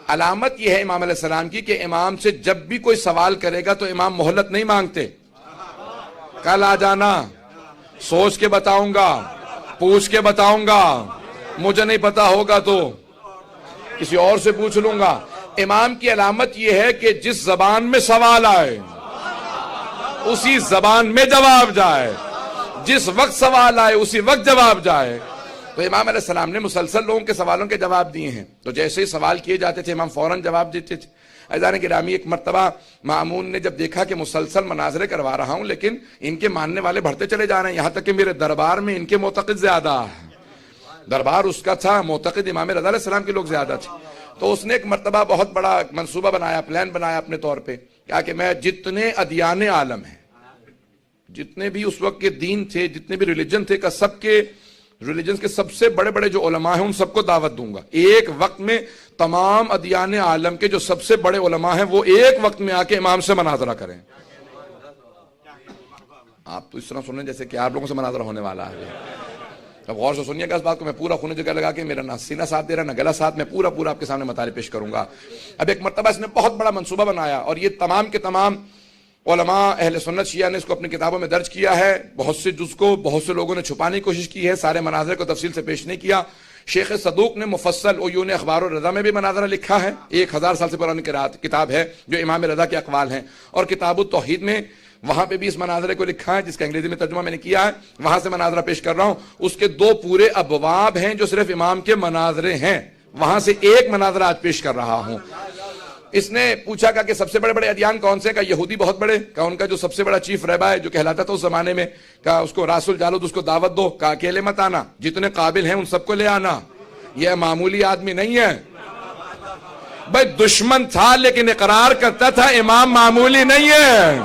علامت یہ ہے امام علیہ السلام کی کہ امام سے جب بھی کوئی سوال کرے گا تو امام مہلت نہیں مانگتے. کل آ جانا, سوچ کے بتاؤں گا, پوچھ کے بتاؤں گا, مجھے نہیں پتا ہوگا تو کسی اور سے پوچھ لوں گا. امام کی علامت یہ ہے کہ جس زبان میں سوال آئے اسی زبان میں جواب جائے, جس وقت سوال آئے اسی وقت جواب جائے. تو امام علیہ السلام نے مسلسل لوگوں کے سوالوں کے جواب دیے ہیں. تو جیسے ہی سوال کیے جاتے تھے امام فوراً جواب دیتے تھے. عزیزان گرامی, ایک مرتبہ مامون نے جب دیکھا کہ مسلسل مناظرے کروا رہا ہوں لیکن ان کے ماننے والے بڑھتے چلے جا رہے ہیں, یہاں تک کہ میرے دربار میں ان کے معتقد زیادہ ہے. دربار اس کا تھا, معتقد امام رضا علیہ السلام کے لوگ زیادہ تھے. تو اس نے ایک مرتبہ بہت بڑا منصوبہ بنایا, پلان بنایا اپنے طور پہ, کیا کہ میں جتنے ادیان عالم ہیں, جتنے بھی اس وقت کے دین تھے, جتنے بھی ریلیجن تھے, کا سب کے ریلیجنز کے سب سے بڑے بڑے جو علماء ہیں ان سب کو دعوت دوں گا. ایک وقت میں تمام ادیان عالم کے جو سب سے بڑے علماء ہیں وہ ایک وقت میں آ کے امام سے مناظرہ کریں. آپ تو اس طرح سنیں جیسے کہ آپ لوگوں سے مناظرہ ہونے والا ہے. اب غور سے سنیے گا اس بات کو. میں پورا خون جگہ لگا کے, میرا نہ سینہ ساتھ دے رہا نہ گلا ساتھ, میں پورا آپ کے سامنے مطالعے پیش کروں گا. اب ایک مرتبہ اس نے بہت بڑا منصوبہ بنایا اور یہ تمام کے تمام علماء اہل سنت شیعہ نے اس کو اپنی کتابوں میں درج کیا ہے. بہت سے جز کو بہت سے لوگوں نے چھپانے کی کوشش کی ہے, سارے مناظرے کو تفصیل سے پیش نہیں کیا. شیخ صدوق نے مفصل عیون اخبار الرضا میں بھی مناظرہ لکھا ہے. 1000 سال سے پرانی کتاب ہے جو امام رضا کے اقوال ہیں. اور کتاب التوحید میں وہاں پہ بھی اس مناظرے کو لکھا ہے, جس کا انگریزی میں ترجمہ میں نے کیا ہے. وہاں سے مناظرہ پیش کر رہا ہوں. اس کے 2 پورے ابواب ہیں جو صرف امام کے مناظرے ہیں. وہاں سے ایک مناظرہ آج پیش کر رہا ہوں. اس نے پوچھا کہ سب سے بڑے بڑے ادیان کون سے؟ کہا یہودی بہت بڑے. کہا ان کا جو سب سے بڑا چیف رہبا ہے جو کہلاتا تھا اس زمانے میں, کہا اس کو راس الجالود, اس کو دعوت دو. کہا اکیلے مت آنا, جتنے قابل ہیں ان سب کو لے آنا. یہ معمولی آدمی نہیں ہے بھائی, دشمن تھا لیکن اقرار کرتا تھا امام معمولی نہیں ہے.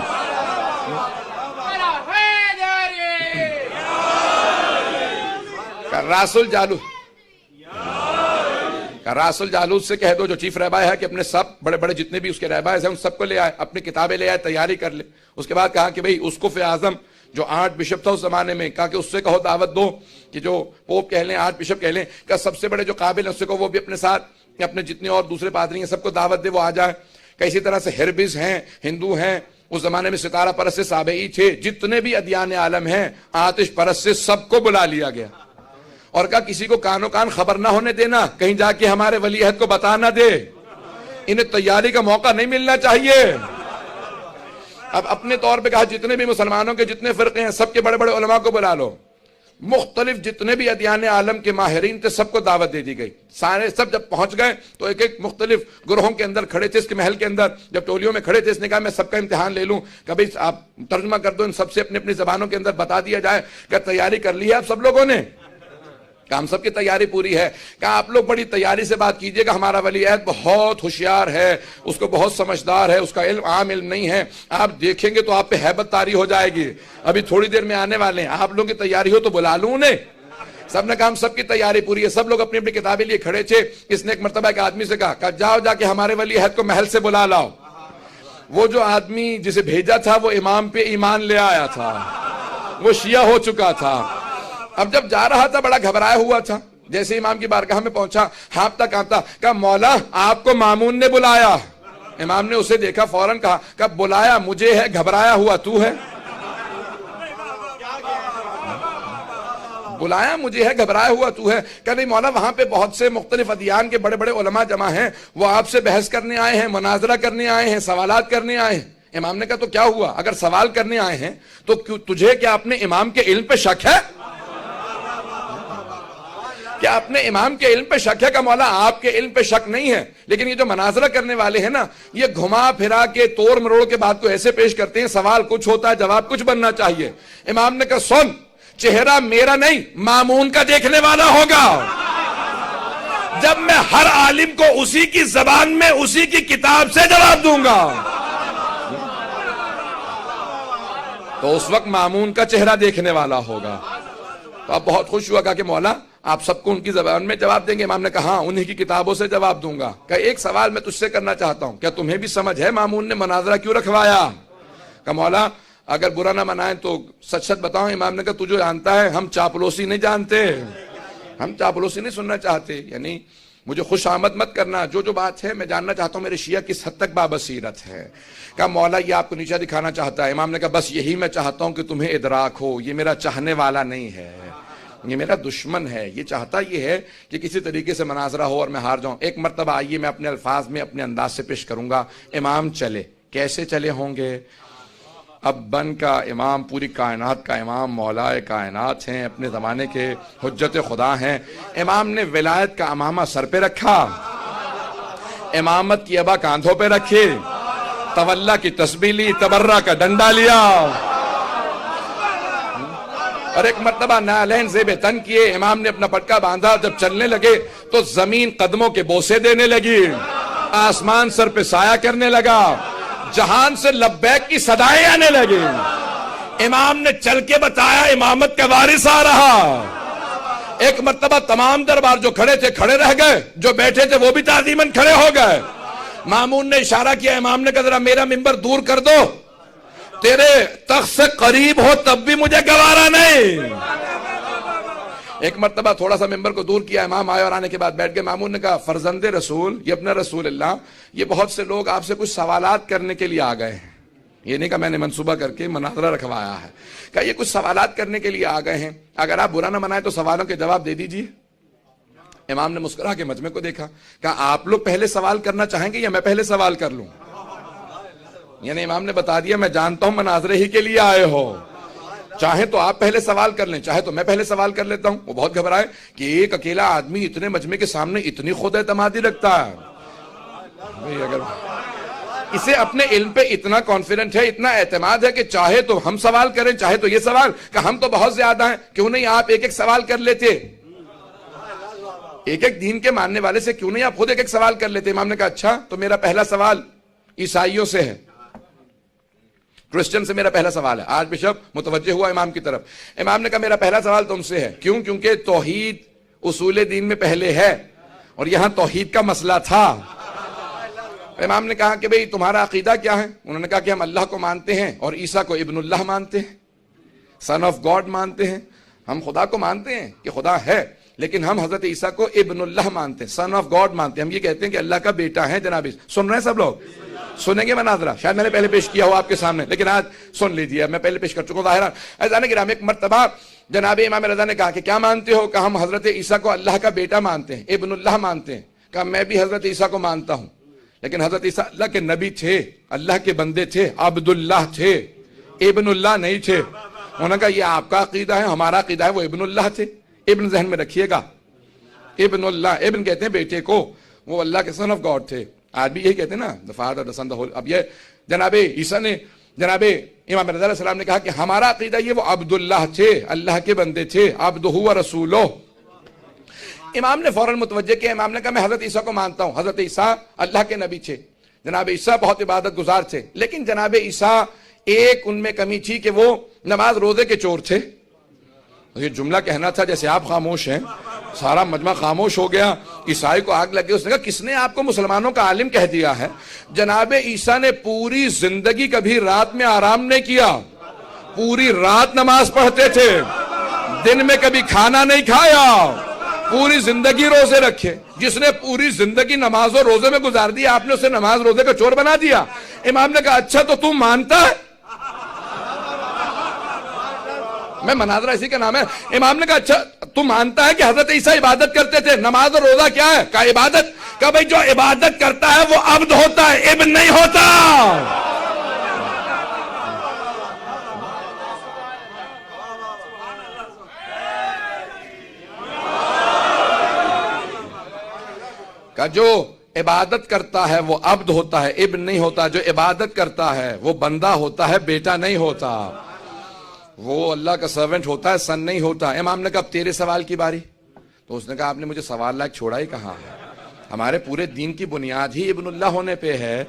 راس الجالود سے کہہ دو جو چیف رہبا ہے کہ اپنے سب بڑے بڑے جتنے بھی اس کے رہبائے ہیں ان سب کو لے آئے, اپنی کتابیں لے آئے, تیاری کر لے. اس کے بعد کہا کہ بھئی اسقف اعظم جو 8 بشپ تھا اس زمانے میں, کہا کہ اس سے کہو دعوت دو کہ جو پوپ کہہ لیں 8 بشپ کہہ لیں, کہ سب سے بڑے جو قابل ہیں اس سے کہو وہ بھی اپنے ساتھ اپنے جتنے اور دوسرے پادری ہیں سب کو دعوت دے, وہ آ جائے. کہ اسی طرح سے ہربز ہیں, ہندو ہیں, اس زمانے میں ستارہ پرست سے سابعی تھے, جتنے بھی ادیان عالم ہیں آتش پرست سے سب کو بلا لیا گیا. اور کہا کسی کو کانوں کان خبر نہ ہونے دینا, کہیں جا کے ہمارے ولی عہد کو بتا نہ دے, انہیں تیاری کا موقع نہیں ملنا چاہیے. اب اپنے طور پہ کہا جتنے بھی مسلمانوں کے جتنے فرقے ہیں سب کے بڑے بڑے علماء کو بلا لو. مختلف جتنے بھی ادیان عالم کے ماہرین تھے سب کو دعوت دے دی گئی. سارے سب جب پہنچ گئے تو ایک ایک مختلف گروہوں کے اندر کھڑے تھے, اس کے محل کے اندر جب ٹولیوں میں کھڑے تھے, اس نے کہا میں سب کا امتحان لے لوں, کبھی آپ ترجمہ کر دو, ان سب سے اپنی اپنی زبانوں کے اندر بتا دیا جائے کہ تیاری کر لی ہے آپ سب لوگوں نے. کہ ہم سب کی تیاری پوری ہے. کہا آپ لوگ بڑی تیاری سے بات کیجئے گا, ہمارا ولی عہد بہت ہوشیار ہے, اس کو بہت سمجھدار ہے, اس کا علم عام علم نہیں ہے, آپ دیکھیں گے تو آپ پہ ہیبت طاری ہو جائے گی, ابھی تھوڑی دیر میں آنے والے ہیں, آپ لوگوں کی تیاری ہو تو بلا لوں انہیں. سب نے کہا ہم سب کی تیاری پوری ہے. سب لوگ اپنی اپنی کتابیں لیے کھڑے تھے. اس نے ایک مرتبہ ایک آدمی سے کہا جاؤ جا کے ہمارے ولی عہد کو محل سے بلا لاؤ. وہ جو آدمی جسے بھیجا تھا وہ امام پہ ایمان لے آیا تھا, وہ شیعہ ہو چکا تھا. اب جب جا رہا تھا بڑا گھبرایا ہوا تھا. جیسے امام کی بارگاہ میں پہنچا ہانپتا کانپتا, کہا مولا آپ کو مامون نے بلایا. امام نے اسے دیکھا, فوراً کہا بلایا مجھے ہے, گھبرایا ہوا تو ہے. بلایا مجھے ہے, گھبرایا ہوا تو ہے. کہ نہیں مولا وہاں پہ بہت سے مختلف ادیان کے بڑے بڑے علماء جمع ہیں, وہ آپ سے بحث کرنے آئے ہیں, مناظرہ کرنے آئے ہیں, سوالات کرنے آئے ہیں. امام نے کہا تو کیا ہوا, اگر سوال کرنے آئے ہیں تو تجھے کیا اپنے امام کے علم پہ شک ہے؟ کیا اپنے امام کے علم پہ شک ہے؟ کہ مولا آپ کے علم پہ شک نہیں ہے, لیکن یہ جو مناظرہ کرنے والے ہیں نا یہ گھما پھرا کے توڑ مروڑ کے بات کو ایسے پیش کرتے ہیں, سوال کچھ ہوتا ہے جواب کچھ بننا چاہیے. امام نے کہا سن, چہرہ میرا نہیں مامون کا دیکھنے والا ہوگا. جب میں ہر عالم کو اسی کی زبان میں اسی کی کتاب سے جواب دوں گا تو اس وقت مامون کا چہرہ دیکھنے والا ہوگا. تو آپ بہت خوش ہوا, کہا کہ مولا آپ سب کو ان کی زبان میں جواب دیں گے؟ امام نے کہا ہاں انہی کی کتابوں سے جواب دوں گا. کہ ایک سوال میں تجھ سے کرنا چاہتا ہوں, کیا تمہیں بھی سمجھ ہے مامون نے مناظرہ کیوں رکھوایا؟ کہ مولا اگر برا نہ منائیں تو سچ سچ بتاؤں. امام نے کہا تجھے جانتا ہے ہم چاپلوسی نہیں جانتے, ہم چاپلوسی نہیں سننا چاہتے, یعنی مجھے خوش آمد مت کرنا, جو بات ہے میں جاننا چاہتا ہوں میرے شیعہ کس حد تک بابصیرت ہے. کہا مولا یہ آپ کو نیچا دکھانا چاہتا ہے. امام نے کہا بس یہی میں چاہتا ہوں کہ تمہیں ادراک ہو, یہ میرا چاہنے والا نہیں ہے, یہ میرا دشمن ہے. یہ چاہتا یہ ہے کہ کسی طریقے سے مناظرہ ہو اور میں ہار جاؤں. ایک مرتبہ آئیے میں اپنے الفاظ میں اپنے انداز سے پیش کروں گا. امام چلے, کیسے چلے ہوں گے؟ اب بن کا امام, پوری کائنات کا امام, مولائے کائنات ہیں, اپنے زمانے کے حجت خدا ہیں. امام نے ولایت کا امامہ سر پہ رکھا, امامت کی ابا کاندھوں پہ رکھی, تولا کی تسبیح لی, تبرہ کا ڈنڈا لیا, اور ایک مرتبہ نعلین زیب تن کیے. امام نے اپنا پٹکا باندھا, جب چلنے لگے تو زمین قدموں کے بوسے دینے لگی, آسمان سر پہ سایہ کرنے لگا, جہان سے لبیک کی صدائیں آنے لگی. امام نے چل کے بتایا امامت کا وارث آ رہا. ایک مرتبہ تمام دربار جو کھڑے تھے کھڑے رہ گئے، جو بیٹھے تھے وہ بھی تعظیماً کھڑے ہو گئے۔ مامون نے اشارہ کیا، امام نے کہا ذرا میرا منبر دور کر دو، تیرے تخت سے قریب ہو تب بھی مجھے گوارا نہیں۔ ایک مرتبہ تھوڑا سا منبر کو دور کیا، امام آئے اور آنے کے بعد بیٹھ گئے۔ مامون نے کہا فرزند رسول، یہ اپنا رسول اللہ، یہ بہت سے لوگ آپ سے کچھ سوالات کرنے کے لیے آ گئے ہیں۔ یہ نہیں کہا میں نے منصوبہ کر کے مناظرہ رکھوایا ہے، کہا یہ کچھ سوالات کرنے کے لیے آ گئے ہیں، اگر آپ برا نہ منائیں تو سوالوں کے جواب دے دیجیے۔ امام نے مسکرا کے مجمع کو دیکھا، کہا آپ لوگ پہلے سوال کرنا چاہیں گے یا میں پہلے سوال کر لوں؟ یعنی امام نے بتا دیا میں جانتا ہوں مناظرے ہی کے لیے آئے ہو، چاہے تو آپ پہلے سوال کر لیں، چاہے تو میں پہلے سوال کر لیتا ہوں۔ وہ بہت گھبرائے کہ ایک اکیلا آدمی اتنے مجمع کے سامنے اتنی خود اعتمادی رکھتا ہے، اگر اسے اپنے علم پہ اتنا کانفیڈنٹ ہے، اتنا اعتماد ہے کہ چاہے تو ہم سوال کریں چاہے تو یہ سوال، کہ ہم تو بہت زیادہ ہیں، کیوں نہیں آپ ایک ایک سوال کر لیتے؟ ایک ایک دین کے ماننے والے سے کیوں نہیں آپ خود ایک ایک سوال کر لیتے؟ امام نے کہا اچھا تو میرا پہلا سوال عیسائیوں سے ہے، کرسچن سے میرا پہلا سوال ہے۔ آج بشپ متوجہ ہوا امام کی طرف۔ امام نے کہا میرا پہلا سوال تم سے ہے، کیوں؟ کیونکہ توحید اصول دین میں پہلے ہے اور یہاں توحید کا مسئلہ تھا۔ امام نے کہا کہ بھئی تمہارا عقیدہ کیا ہے؟ انہوں نے کہا کہ ہم اللہ کو مانتے ہیں اور عیسیٰ کو ابن اللہ مانتے ہیں، سن آف گاڈ مانتے ہیں۔ ہم خدا کو مانتے ہیں کہ خدا ہے، لیکن ہم حضرت عیسیٰ کو ابن اللہ مانتے ہیں، سن آف گاڈ مانتے ہیں۔ ہم یہ کہتے ہیں کہ اللہ کا بیٹا ہے جناب۔ سن رہے ہیں سب لوگ؟ سنیں گے مناظرہ؟ شاید میں نے پہلے پیش کیا ہو آپ کے سامنے، لیکن آج سن لیجیے، میں پہلے پیش کر چکا ہوں ظاہرہ۔ عزیزان گرامی، ایک مرتبہ جناب امام رضا نے کہا کہ کیا مانتے ہو؟ کہ ہم حضرت عیسیٰ کو اللہ کا بیٹا مانتے ہیں، ابن اللہ مانتے ہیں۔ کہا میں بھی حضرت عیسیٰ کو مانتا ہوں، لیکن حضرت عیسیٰ اللہ کے نبی تھے، اللہ کے بندے تھے، عبداللہ تھے، ابن اللہ نہیں تھے۔ انہوں نے کہا یہ آپ کا عقیدہ ہے، ہمارا عقیدہ ہے وہ ابن اللہ تھے۔ ابن ذہن میں رکھیے گا، ابن اللہ، ابن کہتے ہیں بیٹے کو، وہ اللہ کے سن آف گاڈ تھے۔ آج بھی یہی کہتے ہیں نا، the father, the son, the whole۔ اب یہ جناب عیسیٰ نے، جناب امام رضا علیہ السلام نے کہا کہ ہمارا عقیدہ یہ وہ عبداللہ تھے، اللہ کے بندے تھے، عبدہ و رسولہ۔ امام نے فوراً متوجہ کیا، امام نے کہا میں حضرت عیسیٰ کو مانتا ہوں، حضرت عیسیٰ اللہ کے نبی تھے، جناب عیسیٰ بہت عبادت گزار تھے، لیکن جناب عیسیٰ ایک ان میں کمی تھی کہ وہ نماز روزے کے چور تھے۔ یہ جملہ کہنا تھا جیسے آپ خاموش ہیں، سارا مجمع خاموش ہو گیا، عیسائی کو آگ لگ گئی۔ اس نے کہا کس نے آپ کو مسلمانوں کا عالم کہہ دیا ہے؟ جناب عیسیٰ نے پوری زندگی کبھی رات میں آرام نہیں کیا، پوری رات نماز پڑھتے تھے، دن میں کبھی کھانا نہیں کھایا، پوری زندگی روزے رکھے۔ جس نے پوری زندگی نماز اور روزے میں گزار دی، آپ نے اسے نماز روزے کا چور بنا دیا۔ امام نے کہا اچھا تو تم مانتا ہے؟ میں مناظرہ اسی کا نام ہے۔ امام نے کہا اچھا تو مانتا ہے کہ حضرت عیسیٰ عبادت کرتے تھے؟ نماز اور روزہ کیا ہے؟ کہا عبادت۔ کہا بھئی جو عبادت کرتا ہے وہ عبد ہوتا ہے، ابن نہیں ہوتا۔ کہا جو عبادت کرتا ہے وہ عبد ہوتا ہے، ابن نہیں ہوتا۔ جو عبادت کرتا ہے وہ بندہ ہوتا ہے، بیٹا نہیں ہوتا، وہ اللہ کا سرونٹ ہوتا ہے، سن نہیں ہوتا۔ امام نے کہا اب تیرے سوال کی باری۔ تو اس نے کہا آپ نے مجھے سوال لائق چھوڑا ہی کہاں ہے؟ ہمارے پورے دین کی بنیاد ہی ابن اللہ ہونے پہ ہے،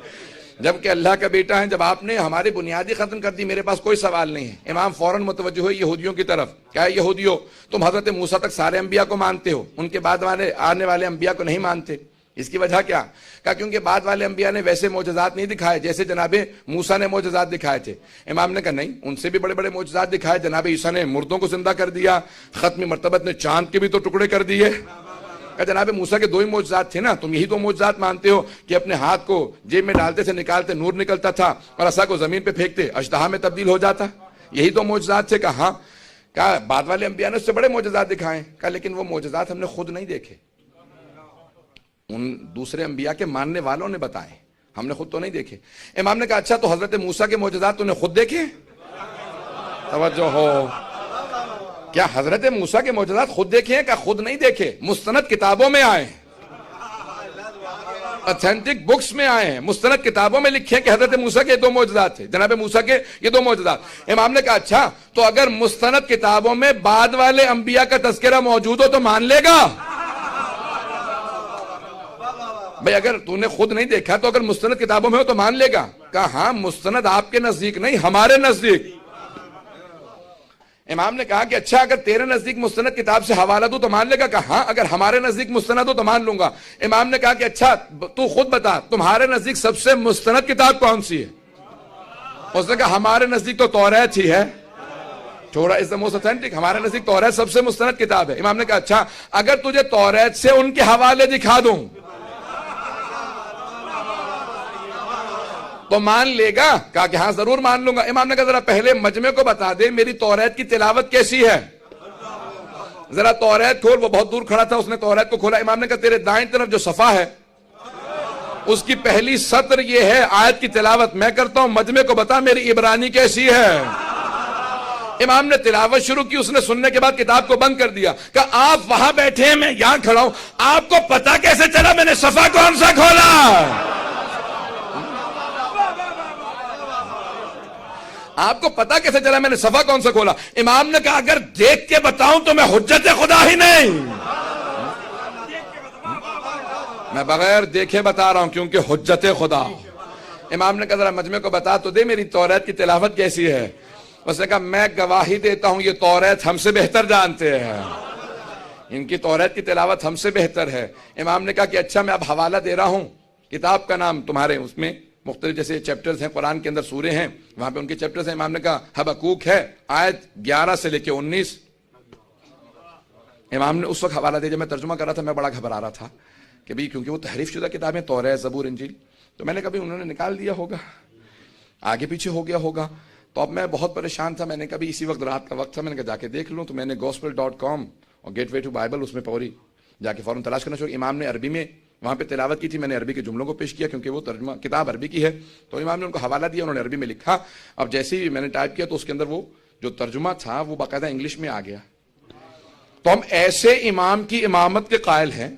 جبکہ اللہ کا بیٹا ہے۔ جب آپ نے ہماری بنیادی ختم کر دی، میرے پاس کوئی سوال نہیں ہے۔ امام فوراً متوجہ ہوئے یہودیوں کی طرف، کہا یہودیوں تم حضرت موسیٰ تک سارے انبیاء کو مانتے ہو، ان کے بعد آنے والے انبیاء کو نہیں مانتے، اس کی وجہ کیا؟ کہا کیونکہ بعد والے انبیاء نے ویسے معجزات نہیں دکھائے جیسے جناب موسیٰ نے معجزات دکھائے تھے۔ امام نے کہا نہیں، ان سے بھی بڑے بڑے معجزات دکھائے۔ جناب عیسیٰ نے مردوں کو زندہ کر دیا، ختم مرتبت نے چاند کے بھی تو ٹکڑے کر دیے۔ کہا جناب موسیٰ کے دو ہی معجزات تھے نا، تم یہی دو معجزات مانتے ہو کہ اپنے ہاتھ کو جیب میں ڈالتے سے نکالتے نور نکلتا تھا اور عصا کو زمین پہ پھینکتے اژدہا میں تبدیل ہو جاتا، یہی دو معجزات تھے؟ کہا ہاں۔ کہا بعد والے انبیاء نے اس سے بڑے معجزات دکھائے۔ کہا لیکن وہ معجزات ہم نے خود نہیں دیکھے، ان دوسرے انبیاء کے ماننے والوں نے بتائے، ہم نے خود تو نہیں دیکھے۔ امام نے کہا اچھا تو حضرت موسیٰ کے معجزات تو نے خود دیکھے؟ توجہ ہو، کیا حضرت موسیٰ کے معجزات خود دیکھے ہیں؟ کہ خود نہیں دیکھے، مستند کتابوں میں آئے ہیں، اتھینٹک بکس میں آئے ہیں، مستند کتابوں میں لکھے ہیں کہ حضرت موسیٰ کے دو معجزات تھے، جناب موسیٰ کے یہ دو معجزات۔ امام نے کہا اچھا تو اگر مستند کتابوں میں بعد والے انبیاء کا تذکرہ موجود ہو تو مان لے گا؟ بھئی اگر تو نے خود نہیں دیکھا تو اگر مستند کتابوں میں ہو تو مان لے گا؟ کہا ہاں مستند آپ کے نزدیک نہیں، ہمارے نزدیک۔ امام نے کہا کہ اچھا اگر تیرے نزدیک مستند کتاب سے حوالہ دوں تو مان لے گا؟ کہا ہاں اگر ہمارے نزدیک مستند ہو تو مان لوں گا۔ امام نے کہا کہ اچھا تو خود بتا تمہارے نزدیک سب سے مستند کتاب کون سی ہے؟ اس نے کہا ہمارے نزدیک تو توریت ہی ہے، چھوڑا از دا موسٹ اوتھینٹک، ہمارے نزدیک توریت سب سے مستند کتاب ہے۔ امام نے کہا اچھا اگر تجھے توریت سے ان کے حوالے دکھا دوں تو مان لے گا؟ کہا کہ ہاں ضرور مان لوں گا۔ امام نے کہا ذرا پہلے مجمع کو بتا دے میری توریت کی تلاوت کیسی ہے، ذرا توریت کھول۔ وہ بہت دور کھڑا تھا، اس نے توریت کو کھولا۔ امام نے کہا تیرے دائیں طرف جو صفحہ ہے اس کی پہلی سطر یہ ہے آیت کی تلاوت میں کرتا ہوں، مجمع کو بتا میری عبرانی کیسی ہے۔ امام نے تلاوت شروع کی، اس نے سننے کے بعد کتاب کو بند کر دیا، کہا آپ وہاں بیٹھے ہیں میں یہاں کھڑا ہوں، آپ کو پتا کیسے چلا میں نے صفحہ کون سا کھولا؟ آپ کو پتا کیسے چلا میں نے صفحہ کون سا کھولا؟ امام نے کہا اگر دیکھ کے بتاؤں تو میں حجت خدا ہی نہیں، میں بغیر دیکھے بتا رہا ہوں کیونکہ حجت خدا۔ امام نے کہا ذرا مجمع کو بتا تو دے میری توریت کی تلاوت کیسی ہے۔ اس نے کہا میں گواہی دیتا ہوں یہ توریت ہم سے بہتر جانتے ہیں، ان کی توریت کی تلاوت ہم سے بہتر ہے۔ امام نے کہا کہ اچھا میں اب حوالہ دے رہا ہوں، کتاب کا نام تمہارے اس میں مختلف جیسے چیپٹرز ہیں، قرآن کے اندر سورے ہیں، وہاں پہ ان کے چیپٹرز ہیں۔ امام نے کہا حبقوق ہے، آیت 11 سے لے کے 19۔ امام نے اس وقت حوالہ دیا جب میں ترجمہ کر رہا تھا، میں بڑا گھبرا رہا تھا کہ بھی کیونکہ وہ تحریف شدہ کتابیں توریت، زبور، انجیل، تو میں نے کبھی انہوں نے نکال دیا ہوگا، آگے پیچھے ہو گیا ہوگا، تو اب میں بہت پریشان تھا۔ میں نے کبھی اسی وقت رات کا وقت تھا، میں نے کہا جا کے دیکھ لوں، تو میں نے gospel.com اور گیٹ وے ٹو بائبل اس میں پوری جا کے فوراً تلاش کرنا شروع۔ امام نے عربی میں وہاں پہ تلاوت کی تھی، میں نے عربی کے جملوں کو پیش کیا کیونکہ وہ ترجمہ کتاب عربی کی ہے، تو امام نے ان کو حوالہ دیا، انہوں نے عربی میں لکھا۔ اب جیسے ہی میں نے ٹائپ کیا تو اس کے اندر وہ جو ترجمہ تھا وہ باقاعدہ انگلش میں آ گیا۔ تو ہم ایسے امام کی امامت کے قائل ہیں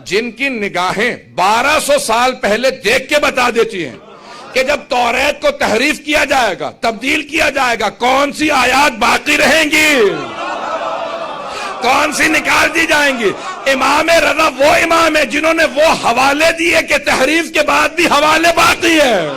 جن کی نگاہیں 1200 سال پہلے دیکھ کے بتا دیتی ہیں کہ جب توریت کو تحریف کیا جائے گا، تبدیل کیا جائے گا، کون سی آیات باقی رہیں گی، کون سی نکال دی جائیں گی۔ امام رضا وہ امام ہے جنہوں نے وہ حوالے دیے کہ تحریف کے بعد بھی حوالے باقی ہے۔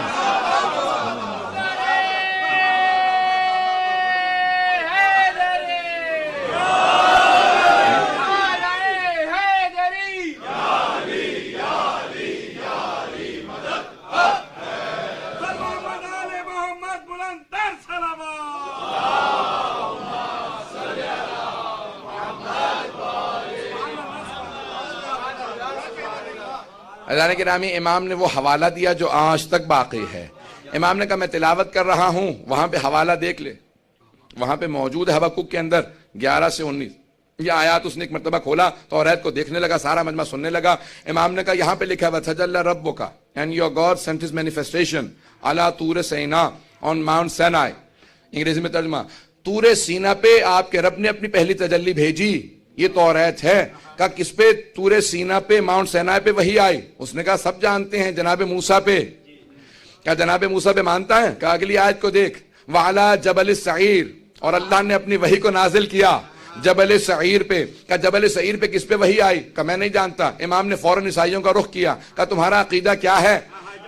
عزیزان گرامی، امام نے وہ حوالہ دیا جو آج تک باقی ہے۔ امام نے کہا میں تلاوت کر رہا ہوں، وہاں پہ حوالہ دیکھ لے، وہاں پہ موجود ہے حبقوق کے اندر 11 سے 19 یہ آیات۔ اس نے ایک مرتبہ کھولا، توریت کو دیکھنے لگا، سارا مجمع سننے لگا۔ امام نے کہا یہاں پہ لکھا ہے وَتَجَلَّى رَبُّكَ and your God sent his manifestation عَلَى طُورِ سینا on Mount Sinai۔ انگریزی میں ترجمہ، طور سینا پہ آپ کے رب نے اپنی پہلی تجلی بھیجی، یہ توریت ہے۔ کہا کس پہ؟ طور سینا پہ، ماؤنٹ سینائی پہ وہی آئی۔ اس نے کہا سب جانتے ہیں جناب موسیٰ پہ۔ کیا جناب موسیٰ پہ مانتا ہے؟ کہا اگلی آیت کو دیکھ، وَعَلَى جَبَلِ السَّعِيرِ، اور اللہ نے اپنی وحی کو نازل کیا جبل سعیر پہ۔ کہا جبل سعیر پہ کس پہ وحی آئی؟ کہا میں نہیں جانتا۔ امام نے فوراً عیسائیوں کا رخ کیا، کہا تمہارا عقیدہ کیا ہے؟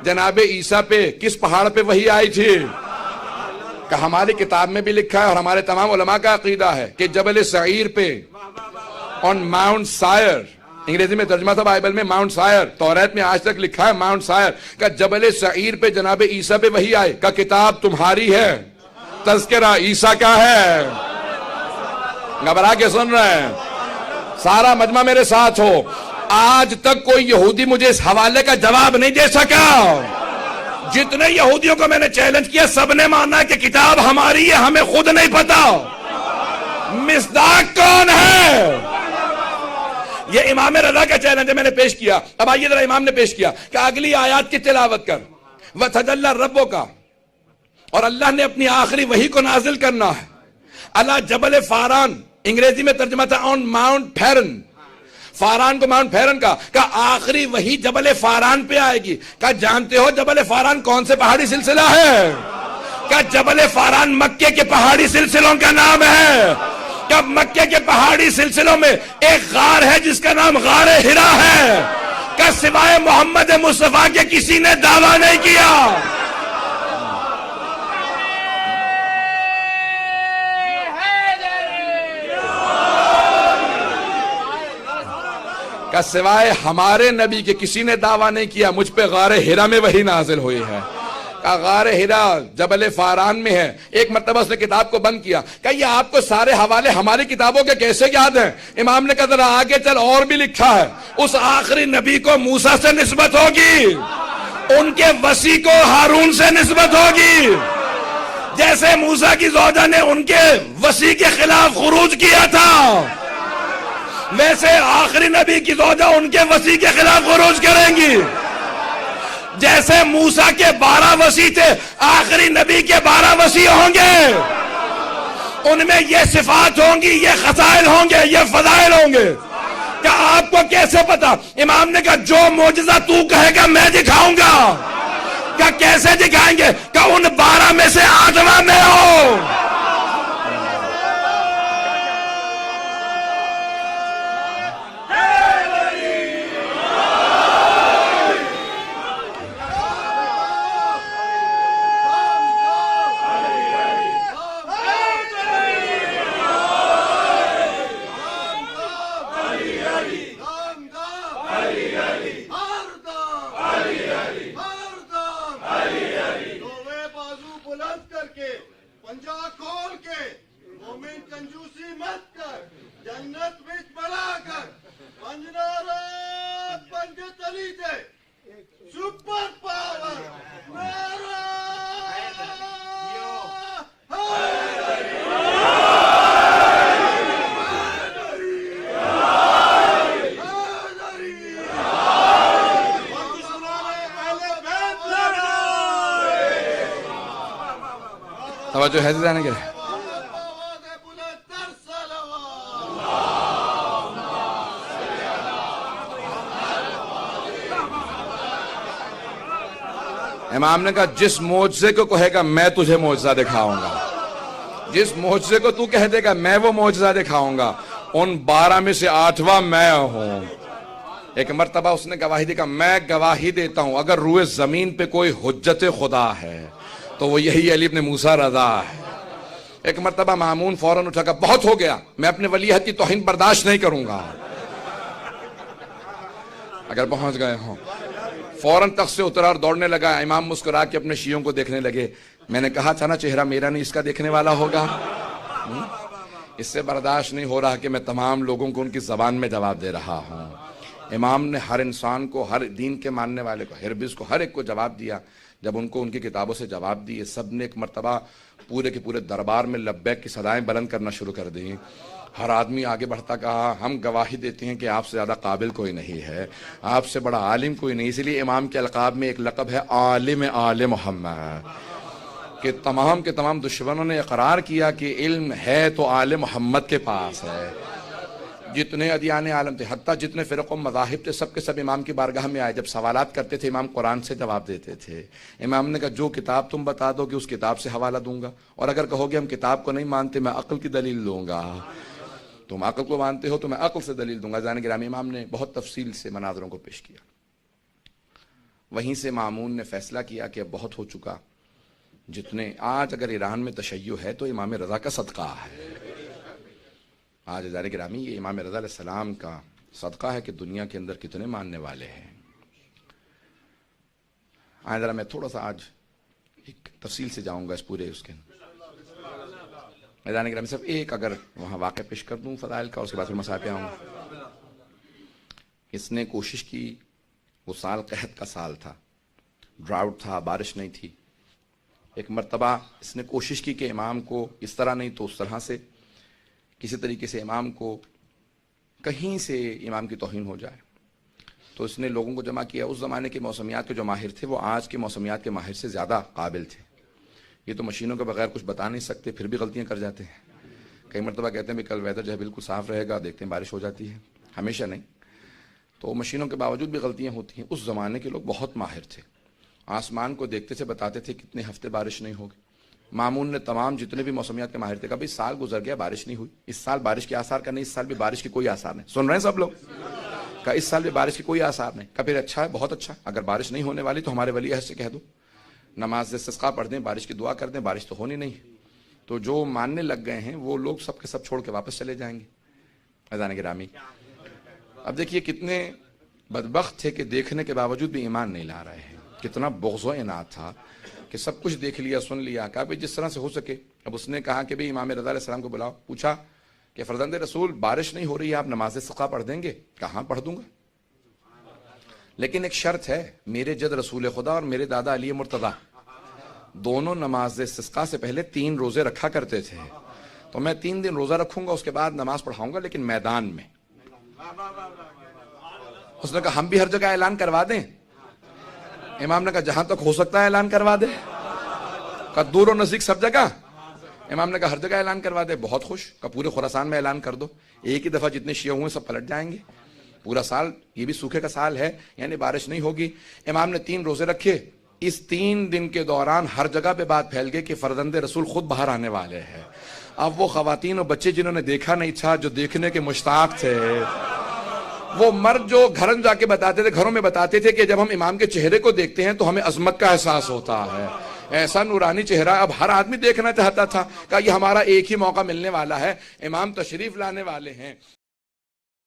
جناب عیسیٰ پہ کس پہاڑ پہ وحی آئی تھی؟ کہ ہماری کتاب میں بھی لکھا ہے اور ہمارے تمام علماء کا عقیدہ ہے کہ جبل سعیر پہ on Mount Sinai، انگریزی میں ترجمہ تھا بائبل میں ماؤنٹ سائر، توریت میں آج تک لکھا ہے ماؤنٹ سائر۔ کہ جبل سعیر پہ جناب عیسیٰ پہ وحی آئے، کہ کتاب تمہاری ہے، تذکرہ عیسیٰ کا ہے۔ گھبرا کے سن رہے ہیں؟ سارا مجمع میرے ساتھ ہو۔ آج تک کوئی یہودی مجھے اس حوالے کا جواب نہیں دے سکا۔ جتنے یہودیوں کو میں نے چیلنج کیا سب نے مانا کہ کتاب ہماری ہے، ہمیں خود نہیں پتا مصداق کون ہے۔ یہ امام رضا کا چیلنج ہے، میں نے پیش کیا۔ اب آئیے ذرا امام نے پیش کیا کہ اگلی آیات کی تلاوت کر، وَتَجَلَّى رَبُّكَ، اور اللہ نے اپنی آخری وحی کو نازل کرنا ہے علی جبل فاران، انگریزی میں ترجمہ تھا آن ماؤنٹ پھیرن، فاران کو ماؤنٹ پھیرن کا آخری وحی جبل فاران پہ آئے گی۔ کہا جانتے ہو جبل فاران کون سے پہاڑی سلسلہ ہے؟ کہا جبل فاران مکے کے پہاڑی سلسلوں کا نام ہے۔ کہ مکے کے پہاڑی سلسلوں میں ایک غار ہے جس کا نام غار ہرا ہے، کہ سوائے محمد مصطفیٰ کے کسی نے دعویٰ نہیں کیا۔ کہ سوائے ہمارے نبی کے کسی نے دعویٰ نہیں کیا مجھ پہ غار ہرا میں وحی نازل ہوئی ہے. کہ غار ہرا جبل فاران میں ہے. ایک مرتبہ اس نے کتاب کو بند کیا کہ یہ آپ کو سارے حوالے ہماری کتابوں کے کیسے یاد ہیں؟ امام نے کہا ذرا آگے چل، اور بھی لکھا ہے اس آخری نبی کو موسیٰ سے نسبت ہوگی، ان کے وصی کو ہارون سے نسبت ہوگی. جیسے موسیٰ کی زوجہ نے ان کے وصی کے خلاف خروج کیا تھا، ویسے آخری نبی کی زوجہ ان کے وصی کے خلاف خروج کریں گی. جیسے موسیٰ کے 12 وصی تھے، آخری نبی کے 12 وصی ہوں گے. ان میں یہ صفات ہوں گی، یہ خصائل ہوں گے، یہ فضائل ہوں گے. کہ آپ کو کیسے پتا؟ امام نے کہا جو معجزہ تو کہے گا میں دکھاؤں گا. کہ کیسے دکھائیں گے؟ کہ ان 12 میں سے 8واں میں ہو. توجہ ہے جانے کے امام نے کہا جس معجزے کو کہے گا میں تجھے معجزہ دکھاؤں گا، جس معجزے کو تو کہہ دے گا میں وہ معجزہ دکھاؤں گا. ان 12 میں سے 8واں میں ہوں. ایک مرتبہ اس نے گواہی دی کہ میں گواہی دیتا ہوں اگر روئے زمین پہ کوئی حجت خدا ہے تو وہ یہی علی ابن موسیٰ رضا ہے. ایک مرتبہ مامون فوراً اٹھا کر بہت ہو گیا، میں اپنے ولیعہد کی توہین برداشت نہیں کروں گا. اگر پہنچ گئے ہوں فوراً تخت سے اترا اور دوڑنے لگا. امام مسکرا کے اپنے شیعوں کو دیکھنے لگے. میں نے کہا تھا نا چہرہ میرا نہیں اس کا دیکھنے والا ہوگا. اس سے برداشت نہیں ہو رہا کہ میں تمام لوگوں کو ان کی زبان میں جواب دے رہا ہوں. امام نے ہر انسان کو، ہر دین کے ماننے والے کو، ہربز کو، ہر ایک کو جواب دیا. جب ان کو ان کی کتابوں سے جواب دیے، سب نے ایک مرتبہ پورے کے پورے دربار میں لبیک کی صدائیں بلند کرنا شروع کر دیں. ہر آدمی آگے بڑھتا کہا ہم گواہی دیتے ہیں کہ آپ سے زیادہ قابل کوئی نہیں ہے، آپ سے بڑا عالم کوئی نہیں. اس لیے امام کے القاب میں ایک لقب ہے عالم آل محمد، کہ تمام کے تمام دشمنوں نے اقرار کیا کہ علم ہے تو آل محمد کے پاس ہے. جتنے ادیان عالم تھے، حتیٰ جتنے فرق و مذاہب تھے، سب کے سب امام کی بارگاہ میں آئے. جب سوالات کرتے تھے امام قرآن سے جواب دیتے تھے. امام نے کہا جو کتاب تم بتا دو گے اس کتاب سے حوالہ دوں گا، اور اگر کہو گے ہم کتاب کو نہیں مانتے میں عقل کی دلیل دوں گا. تم عقل کو مانتے ہو تو میں عقل سے دلیل دوں گا. جان گرامی امام نے بہت تفصیل سے مناظروں کو پیش کیا. وہیں سے مامون نے فیصلہ کیا کہ اب بہت ہو چکا. جتنے آج اگر ایران میں تشیع ہے تو امام رضا کا صدقہ ہے. آج جان گرامی یہ امام رضا علیہ السلام کا صدقہ ہے کہ دنیا کے اندر کتنے ماننے والے ہیں. آج ذرا میں تھوڑا سا آج ایک تفصیل سے جاؤں گا اس پورے اس کے میدان گرامی. صرف ایک اگر وہاں واقع پیش کر دوں فضائل کا، اس کے بعد پھر مسائل پہ آؤں گا. اس نے کوشش کی، وہ سال قحط کا سال تھا، ڈراؤٹ تھا، بارش نہیں تھی. ایک مرتبہ اس نے کوشش کی کہ امام کو اس طرح نہیں تو اس طرح سے کسی طریقے سے امام کو کہیں سے امام کی توہین ہو جائے. تو اس نے لوگوں کو جمع کیا. اس زمانے کے موسمیات کے جو ماہر تھے وہ آج کے موسمیات کے ماہر سے زیادہ قابل تھے. یہ تو مشینوں کے بغیر کچھ بتا نہیں سکتے، پھر بھی غلطیاں کر جاتے ہیں. کئی مرتبہ کہتے ہیں بھی کل ویدر جو ہے بالکل صاف رہے گا، دیکھتے ہیں بارش ہو جاتی ہے. ہمیشہ نہیں. تو مشینوں کے باوجود بھی غلطیاں ہوتی ہیں. اس زمانے کے لوگ بہت ماہر تھے. آسمان کو دیکھتے سے بتاتے تھے کتنے ہفتے بارش نہیں ہوگی. مامون نے تمام جتنے بھی موسمیات کے ماہر تھے کہا بھائی سال گزر گیا بارش نہیں ہوئی، اس سال بارش کے آثار کا نہیں، اس سال بھی بارش کے کوئی آثار نہیں. سن رہے ہیں سب لوگ؟ کہا اس سال بھی بارش کے کوئی آثار نہیں. کہا پھر اچھا ہے، بہت اچھا. اگر بارش نہیں ہونے والی تو ہمارے ولی عہد سے کہہ دو نماز استسقاء پڑھ دیں، بارش کی دعا کر دیں، بارش تو ہونی نہیں. تو جو ماننے لگ گئے ہیں وہ لوگ سب کے سب چھوڑ کے واپس چلے جائیں گے. اذان گرامی اب دیکھیے کتنے بدبخت تھے کہ دیکھنے کے باوجود بھی ایمان نہیں لا رہے ہیں. کتنا بغض و عناد تھا کہ سب کچھ دیکھ لیا، سن لیا، کہا بھی جس طرح سے ہو سکے. اب اس نے کہا کہ بھی امام رضا علیہ السلام کو بلاؤ. پوچھا کہ فرزند رسول بارش نہیں ہو رہی ہے، آپ نماز استسقا پڑھ دیں گے؟ کہاں پڑھ دوں گا، لیکن ایک شرط ہے، میرے جد رسول خدا اور میرے دادا علی مرتضیٰ دونوں نماز استسقا سے پہلے 3 روزے رکھا کرتے تھے، تو میں 3 دن روزہ رکھوں گا، اس کے بعد نماز پڑھاؤں گا، لیکن میدان میں. اس نے کہا ہم بھی ہر جگہ اعلان کروا دیں؟ امام نے کہا جہاں تک ہو سکتا ہے اعلان کروا دے. کہا دور و نزدیک سب جگہ؟ امام نے کہا ہر جگہ اعلان کروا دے. بہت خوش. کہا پورے خراسان میں اعلان کر دو، ایک ہی دفعہ جتنے شیعہ ہوئے سب پلٹ جائیں گے. پورا سال، یہ بھی سوکھے کا سال ہے، یعنی بارش نہیں ہوگی. امام نے 3 روزے رکھے. اس 3 دن کے دوران ہر جگہ پہ بات پھیل گئی کہ فرزند رسول خود باہر آنے والے ہیں. اب وہ خواتین اور بچے جنہوں نے دیکھا نہیں تھا، جو دیکھنے کے مشتاق تھے، وہ مرد جو گھروں جا کے بتاتے تھے، گھروں میں بتاتے تھے کہ جب ہم امام کے چہرے کو دیکھتے ہیں تو ہمیں عظمت کا احساس ہوتا ہے. ایسا نورانی چہرہ اب ہر آدمی دیکھنا چاہتا تھا. کہا یہ ہمارا ایک ہی موقع ملنے والا ہے، امام تشریف لانے والے ہیں.